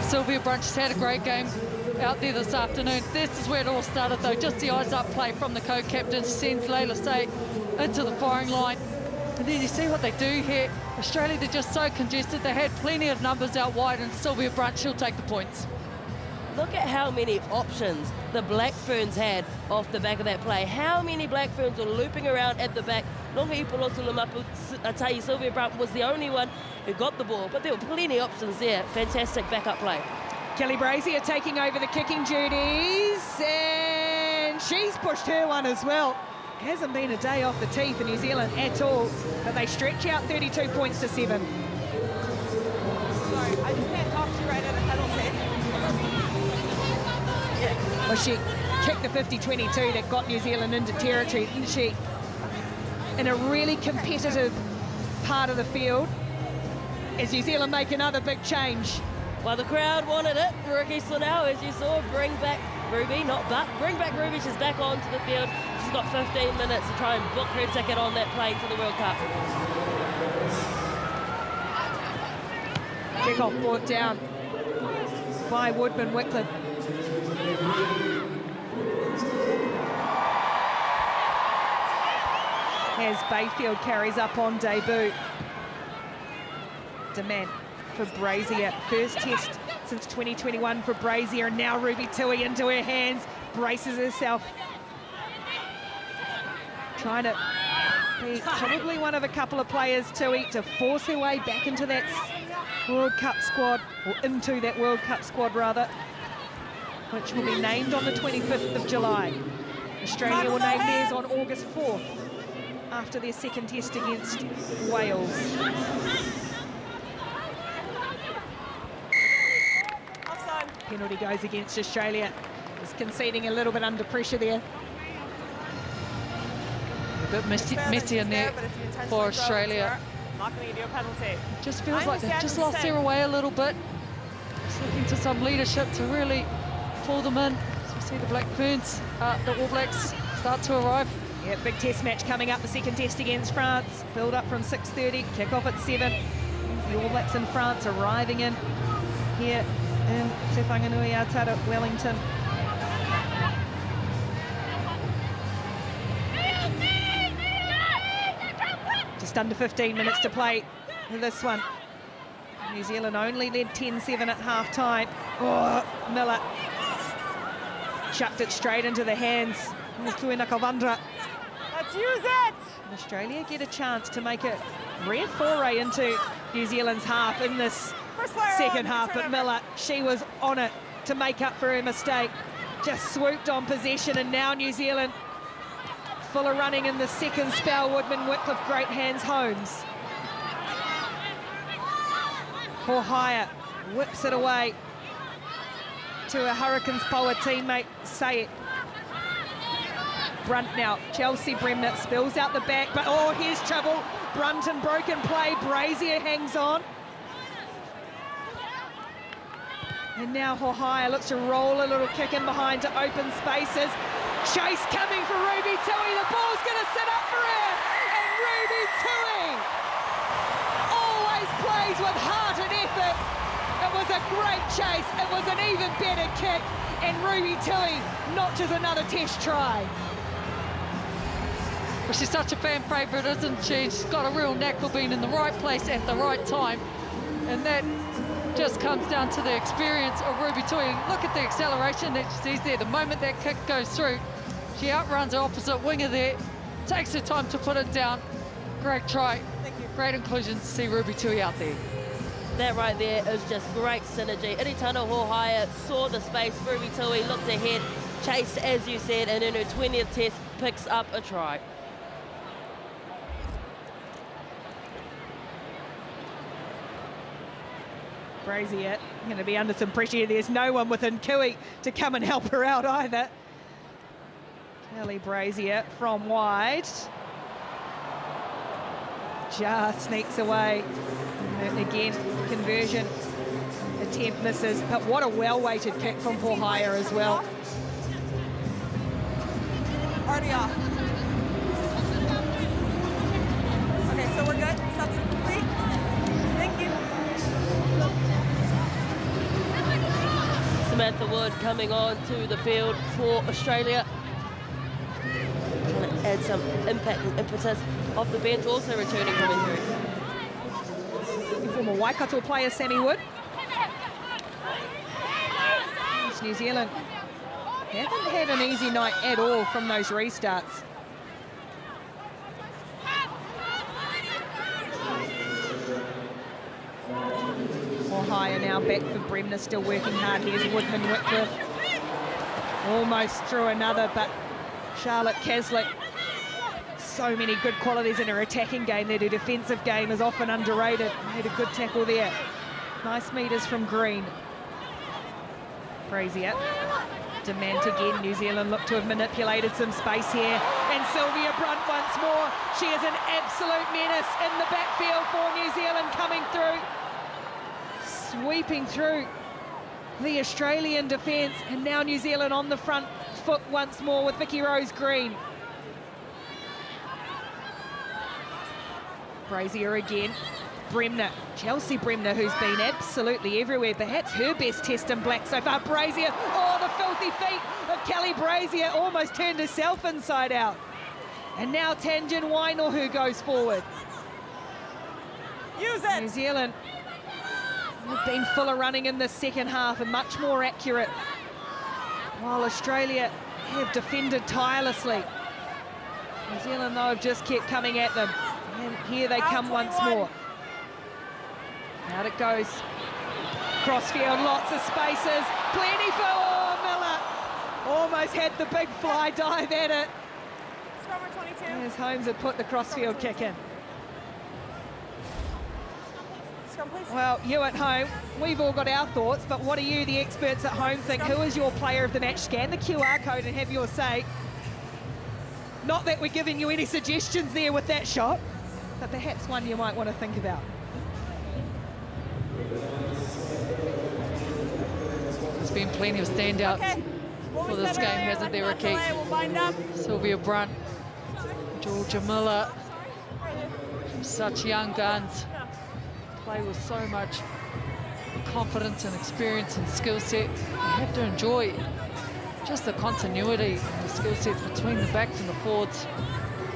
Speaker 2: Sylvia Brunt has had a great game out there this afternoon. This is where it all started, though. Just the eyes-up play from the co-captain sends Layla Saet into the firing line. And then you see what they do here. Australia, they're just so congested. They had plenty of numbers out wide, and Sylvia Brunt, she'll take the points.
Speaker 3: Look at how many options the Black Ferns had off the back of that play. How many Black Ferns were looping around at the back. Longa Ipolotu Lamapu Atai, Sylvia Brunt was the only one who got the ball, but there were plenty of options there. Fantastic backup play.
Speaker 1: Kelly Brazier taking over the kicking duties, and she's pushed her one as well. Hasn't been a day off the tee for New Zealand at all, but they stretch out 32 points to 7.
Speaker 4: Sorry, I just can't talk to you right at a penalty.
Speaker 1: Well, she kicked the 50-22 that got New Zealand into territory, didn't she? In a really competitive part of the field, as New Zealand make another big change.
Speaker 3: Well, the crowd wanted it. Rookie Slanau, as you saw, bring back Ruby, bring back Ruby. She's back onto the field. She's got 15 minutes to try and book her ticket on that plane to the World Cup.
Speaker 1: Kick-off brought down by Woodman-Whitcliffe. As Bayfield carries up on debut. Demand for Brazier. First test since 2021 for Brazier, and now Ruby Tui into her hands. Braces herself. Trying to be probably one of a couple of players, Tui, to force her way back into that World Cup squad, or into that World Cup squad rather, which will be named on the 25th of July. Australia will name theirs on August 4th after their second test against Wales.
Speaker 4: Offside.
Speaker 1: Penalty goes against Australia. Just conceding a little bit under pressure there.
Speaker 2: A bit messy in there for Australia.
Speaker 4: I'm not going to give you a penalty.
Speaker 2: Just feels like they've just lost their way a little bit. Just looking to some leadership to really pull them in. So we see the Black Ferns, the All Blacks start to arrive.
Speaker 1: Yeah, big test match coming up, the second test against France. Build up from 6:30, kick off at 7. The All Blacks in France arriving in here in Te Whanganui, Untitled Wellington. Just under 15 minutes to play in this one. New Zealand only led 10-7 at half-time. Oh, Miller chucked it straight into the hands of Tuina Kavandra.
Speaker 4: Let's use it!
Speaker 1: Australia get a chance to make a rare foray into New Zealand's half in this second half, but Miller, she was on it to make up for her mistake. Just swooped on possession, and now New Zealand full of running in the second spell. Woodman-Whitcliffe, great hands, Holmes. Pohaya whips it away to a Hurricanes Power teammate, Saet. Brunt now, Chelsea Bremner spills out the back, but oh, here's trouble. Brunt and broken play, Brazier hangs on. And now Hohaya looks to roll a little kick in behind to open spaces. Chase coming for Ruby Tui, the ball's gonna sit up for her, and Ruby Tui always plays with heart and effort. It was a great chase, it was an even better kick, and Ruby Tui notches another test try.
Speaker 2: Well, she's such a fan favourite, isn't she? She's got a real knack for being in the right place at the right time. And that just comes down to the experience of Ruby Tui. Look at the acceleration that she sees there. The moment that kick goes through, she outruns the opposite winger there, takes her time to put it down. Great try.
Speaker 4: Thank you.
Speaker 2: Great inclusion to see Ruby Tui out there.
Speaker 3: That right there is just great synergy. Iritana Hohaya saw the space, Ruby Tui looked ahead, chased as you said, and in her 20th test picks up a try.
Speaker 1: Brazier going to be under some pressure. There's no one within Kui to come and help her out either. Kelly Brazier from wide. Just sneaks away. And again, conversion attempt misses, but what a well-weighted kick from Hohaya as well.
Speaker 4: Already off. Okay, so we're good. Substitute complete. Thank you.
Speaker 3: Samantha Wood coming on to the field for Australia. Trying to add some impact and impetus off the bench, also returning from injury.
Speaker 1: Former Waikato player Sammy Wood. It's New Zealand haven't had an easy night at all from those restarts. Hohaya now back for Bremner, still working hard. Here's Woodman Whitcliffe. Almost through another, but Charlotte Caslick, so many good qualities in her attacking game there. Her defensive game is often underrated. Made a good tackle there. Nice meters from Green. Brazier. Demand again. New Zealand look to have manipulated some space here. And Sylvia Brunt once more. She is an absolute menace in the backfield for New Zealand coming through. Sweeping through the Australian defence, and now New Zealand on the front foot once more with Vicky Rose Green. Brazier again. Bremner, Chelsea Bremner, who's been absolutely everywhere, perhaps her best test in black so far. Brazier, oh, the filthy feet of Kelly Brazier, almost turned herself inside out. And now Tanjin Wainor who goes forward.
Speaker 4: Use it!
Speaker 1: New Zealand have been fuller running in the second half and much more accurate, while Australia have defended tirelessly. New Zealand, though, have just kept coming at them. And here they come once more. Out it goes. Crossfield, lots of spaces. Plenty for Miller. Almost had the big fly dive at it.
Speaker 4: Scrummer 22.
Speaker 1: As Holmes had put the crossfield kick in. Well, you at home, we've all got our thoughts, but what do you, the experts at home, think? Who is your player of the match? Scan the QR code and have your say. Not that we're giving you any suggestions there with that shot, but perhaps one you might want to think about.
Speaker 2: There's been plenty of standouts for this game, hasn't there, Ricky? Sylvia Brunt, Georgia Miller, such young guns. Play with so much confidence and experience and skill set. You have to enjoy just the continuity and the skill sets between the backs and the forwards,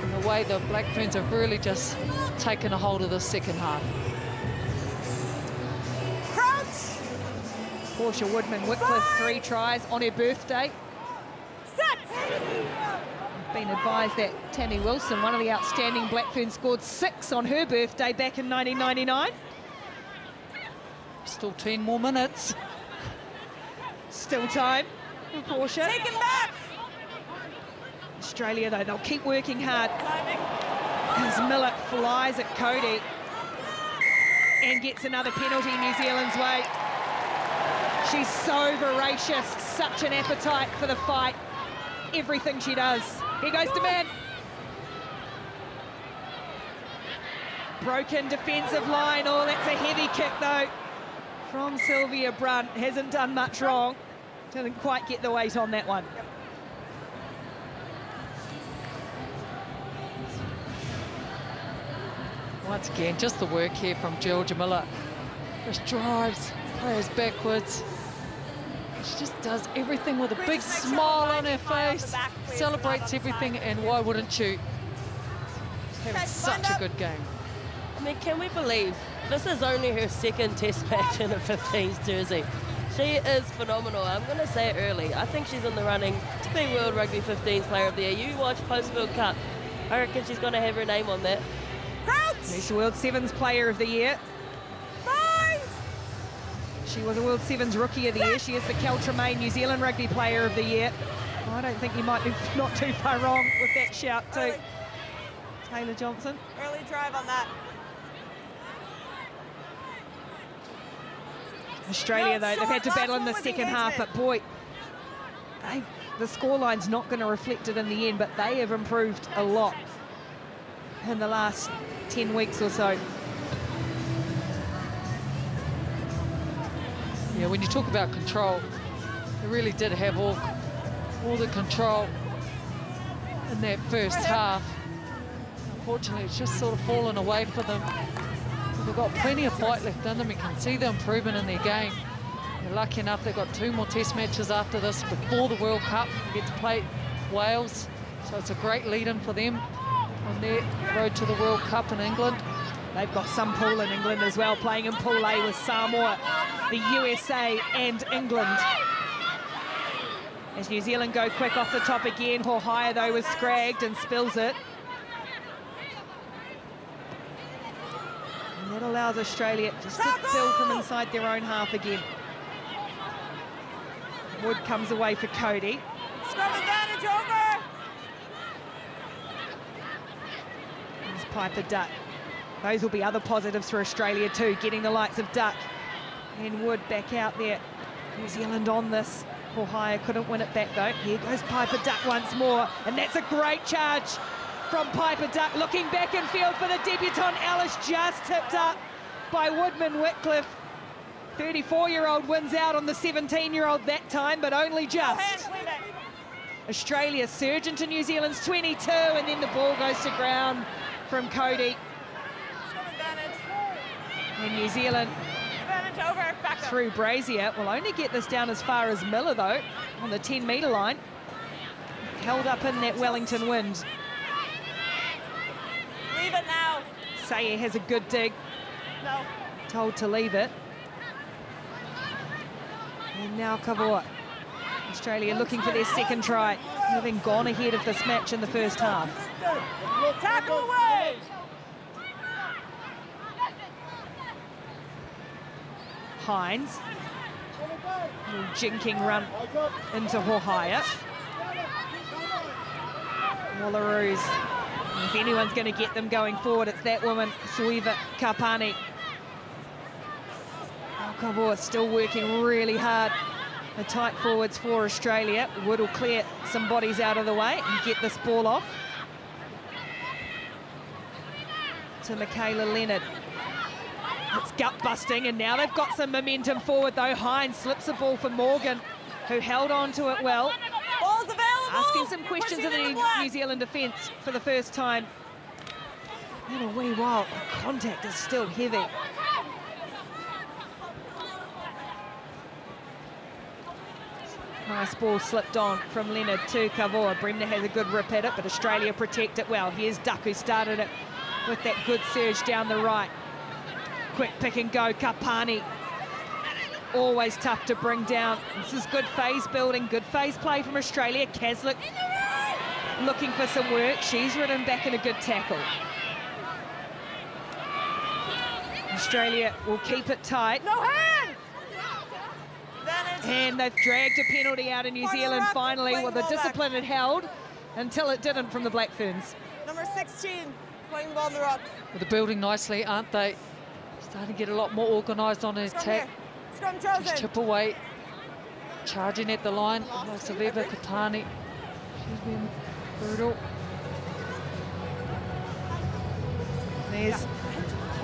Speaker 2: and the way the Black Ferns have really just taken a hold of the second half.
Speaker 4: Crouch!
Speaker 1: Portia Woodman-Whitcliffe, 3 tries on her birthday.
Speaker 4: Set!
Speaker 1: Been advised that Tammy Wilson, one of the outstanding Black Ferns, scored 6 on her birthday back in 1999.
Speaker 2: Still 10 more minutes.
Speaker 1: Still time for Portia.
Speaker 4: Take him back!
Speaker 1: Australia, though, they'll keep working hard
Speaker 4: Timing.
Speaker 1: as Miller flies at Cody and gets another penalty New Zealand's way. She's so voracious, such an appetite for the fight. Everything she does Here goes Demand. Broken defensive line. Oh, that's a heavy kick, though, from Sylvia Brunt. Hasn't done much wrong. Didn't quite get the weight on that one.
Speaker 2: Once again, just the work here from Georgia Miller. Just drives players backwards. She just does everything with a big smile on her face, celebrates everything, and why wouldn't you? Having such a good game.
Speaker 3: I mean, can we believe this is only her second test match in a 15s jersey? She is phenomenal. I'm going to say it early. I think she's in the running to be World Rugby 15s Player of the Year. You watch post-World Cup, I reckon she's going to have her name on that.
Speaker 1: She's the World Sevens Player of the Year. She was a World Sevens Rookie of the Year. She is the Kel Tremaine New Zealand Rugby Player of the Year. I don't think you might be not too far wrong with that shout too. Taylor Johnson.
Speaker 4: Early drive on that.
Speaker 1: Australia, though, they've had to battle in the second half, but boy, the scoreline's not going to reflect it in the end, but they have improved a lot in the last 10 weeks or so.
Speaker 2: Yeah, when you talk about control, they really did have all the control in that first half. Unfortunately, it's just sort of fallen away for them. They've got plenty of fight left in them. You can see the improvement in their game. They're lucky enough they've got 2 more test matches after this before the World Cup. They get to play Wales, so it's a great lead-in for them on their road to the World Cup in England.
Speaker 1: They've got some pool in England as well, playing in Pool A with Samoa, the USA and England. As New Zealand go quick off the top again, Hohaya, though, was scragged and spills it. And that allows Australia just to build from inside their own half again. Wood comes away for Cody.
Speaker 4: Scrum advantage over.
Speaker 1: There's Piper Duck. Those will be other positives for Australia too, getting the likes of Duck and Wood back out there. New Zealand on this. Hohaya couldn't win it back though. Here goes Piper Duck once more, and that's a great charge from Piper Duck. Looking back in field for the debutant Alice, just tipped up by Woodman Whitcliffe. 34-year-old wins out on the 17-year-old that time, but only just. Australia surge into New Zealand's 22, and then the ball goes to ground from Cody. And New Zealand
Speaker 4: over, back up.
Speaker 1: Through Brazier will only get this down as far as Miller, though, on the 10-metre line. Held up in that Wellington wind.
Speaker 4: Leave it now.
Speaker 1: Sayer has a good dig.
Speaker 4: No.
Speaker 1: Told to leave it. And now Kavoa. Australia looking for their second try, having gone ahead of this match in the first half.
Speaker 4: Tackle away.
Speaker 1: Hines. Little jinking run into Hohaya. Wallaroos. If anyone's going to get them going forward, it's that woman, Suiva Kapani. Kavoa still working really hard. The tight forwards for Australia. Wood will clear some bodies out of the way and get this ball off to Michaela Leonard. It's gut-busting, and now they've got some momentum forward, though. Hines slips the ball for Morgan, who held on to it well.
Speaker 4: Ball's available.
Speaker 1: Asking some questions of the New Zealand defence for the first time in a wee while. The contact is still heavy. Nice ball slipped on from Leonard to Kavoa. Bremner has a good rip at it, but Australia protect it well. Here's Duck, who started it with that good surge down the right. Quick pick and go, Kapani. Always tough to bring down. This is good phase building, good phase play from Australia. Kaslik looking for some work. She's ridden back in a good tackle. Australia will keep it tight.
Speaker 4: No hands!
Speaker 1: And they've dragged a penalty out of New Zealand finally. Well, the discipline had held until it didn't from the Black Ferns.
Speaker 4: Number 16, playing the ball on the rock.
Speaker 2: Well, they're building nicely, aren't they? Starting to get a lot more organised on an attack.
Speaker 4: Scrum chosen.
Speaker 2: Just chip away. Charging at the line. Saveva Katani. She's been Brutal.
Speaker 1: There's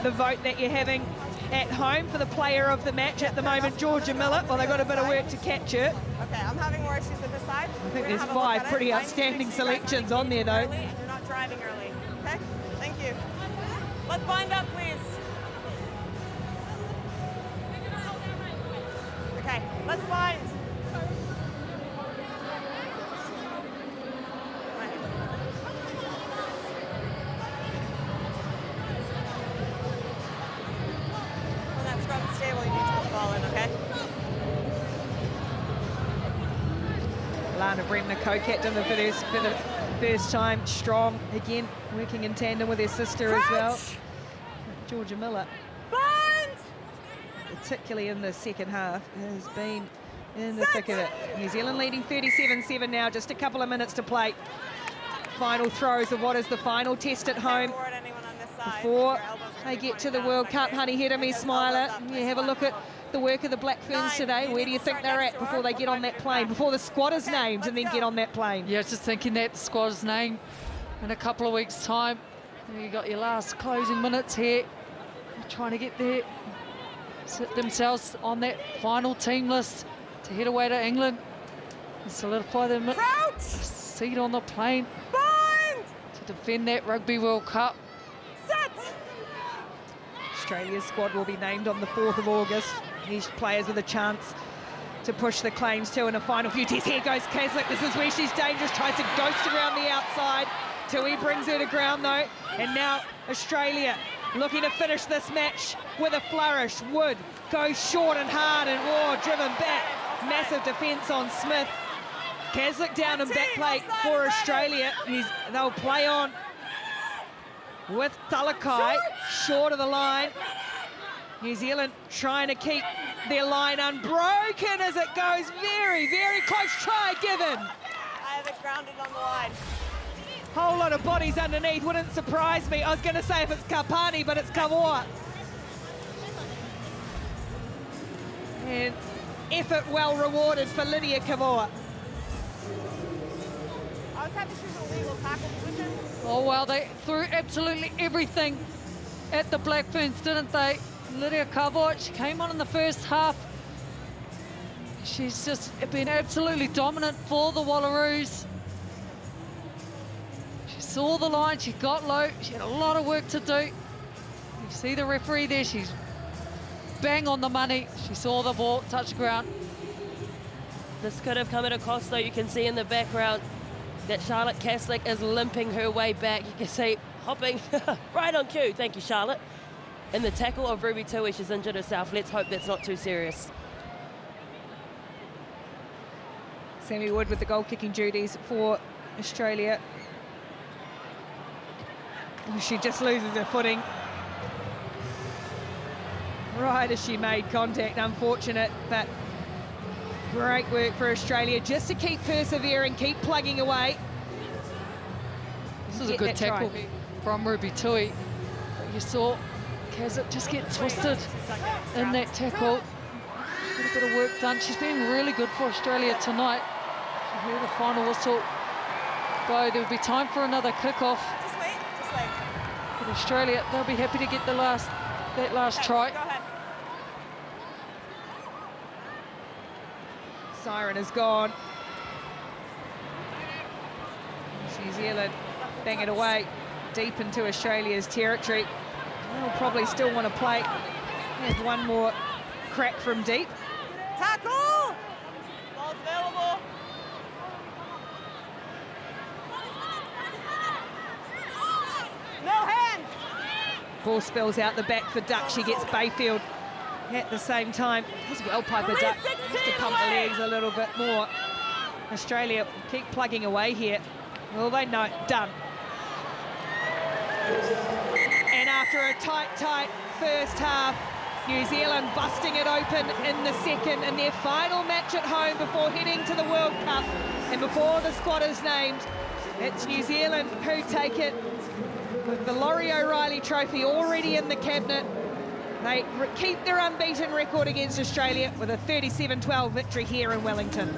Speaker 1: the vote that you're having at home for the player of the match at the moment, Georgia Miller. Well, they've got a bit of work to catch her.
Speaker 4: Okay, I'm having more issues with this side.
Speaker 1: I think there's 5 pretty outstanding selections on there, though.
Speaker 4: And you're not driving early. Okay, thank you. Let's bind up, please. Okay, let's bind. When that scrum's stable, you need to put the ball in, okay?
Speaker 1: Lana Bremner, co-captain for the first time, strong, again, working in tandem with her sister as well. Georgia Miller,
Speaker 4: Bind!
Speaker 1: particularly in the second half, has been in the thick of it. New Zealand leading 37-7 now, just a couple of minutes to play. Final throws of what is the final test at home before they get to the World Cup. Honey, head of me, Smiler. You have a look at the work of the Black Ferns today. Where do you think they're at before they get on that plane, before the squad is named and then get on that plane?
Speaker 2: Yeah, just thinking that the squad is named in a couple of weeks' time. You got your last closing minutes here. They're trying to get there, sit themselves on that final team list to head away to England and solidify their seat on the plane to defend that Rugby World Cup.
Speaker 1: Australia's squad will be named on the 4th of August. These players with a chance to push the claims to in a final few tests. Here goes Kaslik. This is where she's dangerous. Tries to ghost around the outside. Tui brings her to ground, though. And now Australia looking to finish this match with a flourish. Wood goes short and hard and driven back. Massive defence on Smith. Kaslik down and back plate for Australia. They'll play on with Talakai, short of the line. New Zealand trying to keep their line unbroken as it goes very, very close. Try given.
Speaker 4: I have it grounded on the line.
Speaker 1: Whole lot of bodies underneath, wouldn't surprise me. I was going to say if it's Kapani, but it's Kavoa. And effort well rewarded for Lydia Kavoa.
Speaker 4: I was happy she was a legal tackle position.
Speaker 2: Oh, well, they threw absolutely everything at the Black Ferns, didn't they? Lydia Kavoa, she came on in the first half. She's just been absolutely dominant for the Wallaroos. She saw the line, she got low, she had a lot of work to do. You see the referee there, she's bang on the money. She saw the ball touch ground.
Speaker 3: This could have come at a cost, though. You can see in the background that Charlotte Kaslik is limping her way back. You can see hopping right on cue. Thank you, Charlotte. In the tackle of Ruby Tui, she's injured herself. Let's hope that's not too serious.
Speaker 1: Sammy Wood with the goal-kicking duties for Australia. She just loses her footing right as she made contact. Unfortunate, but great work for Australia just to keep persevering, keep plugging away.
Speaker 2: This is a good tackle from Ruby Tui. But you saw Kaslik just get twisted in that tackle. Got a bit of work done. She's been really good for Australia tonight. You hear the final whistle go. There will be time for another kickoff.
Speaker 4: Just wait, just wait.
Speaker 2: But Australia, they'll be happy to get that last try.
Speaker 4: Go ahead.
Speaker 1: Siren is gone. New Zealand bang it away deep into Australia's territory. They'll probably still want to play. There's one more crack from deep.
Speaker 4: Tackle! Ball's available. No hands!
Speaker 1: Ball spills out the back for Duck. She gets Bayfield at the same time. As well, Piper Duck just to pump the legs a little bit more. Australia keep plugging away here. Well, they know, done. And after a tight first half, New Zealand busting it open in the second, and their final match at home before heading to the World Cup and before the squad is named. It's New Zealand who take it with the Laurie O'Reilly Trophy already in the cabinet. They keep their unbeaten record against Australia with a 37-12 victory here in Wellington.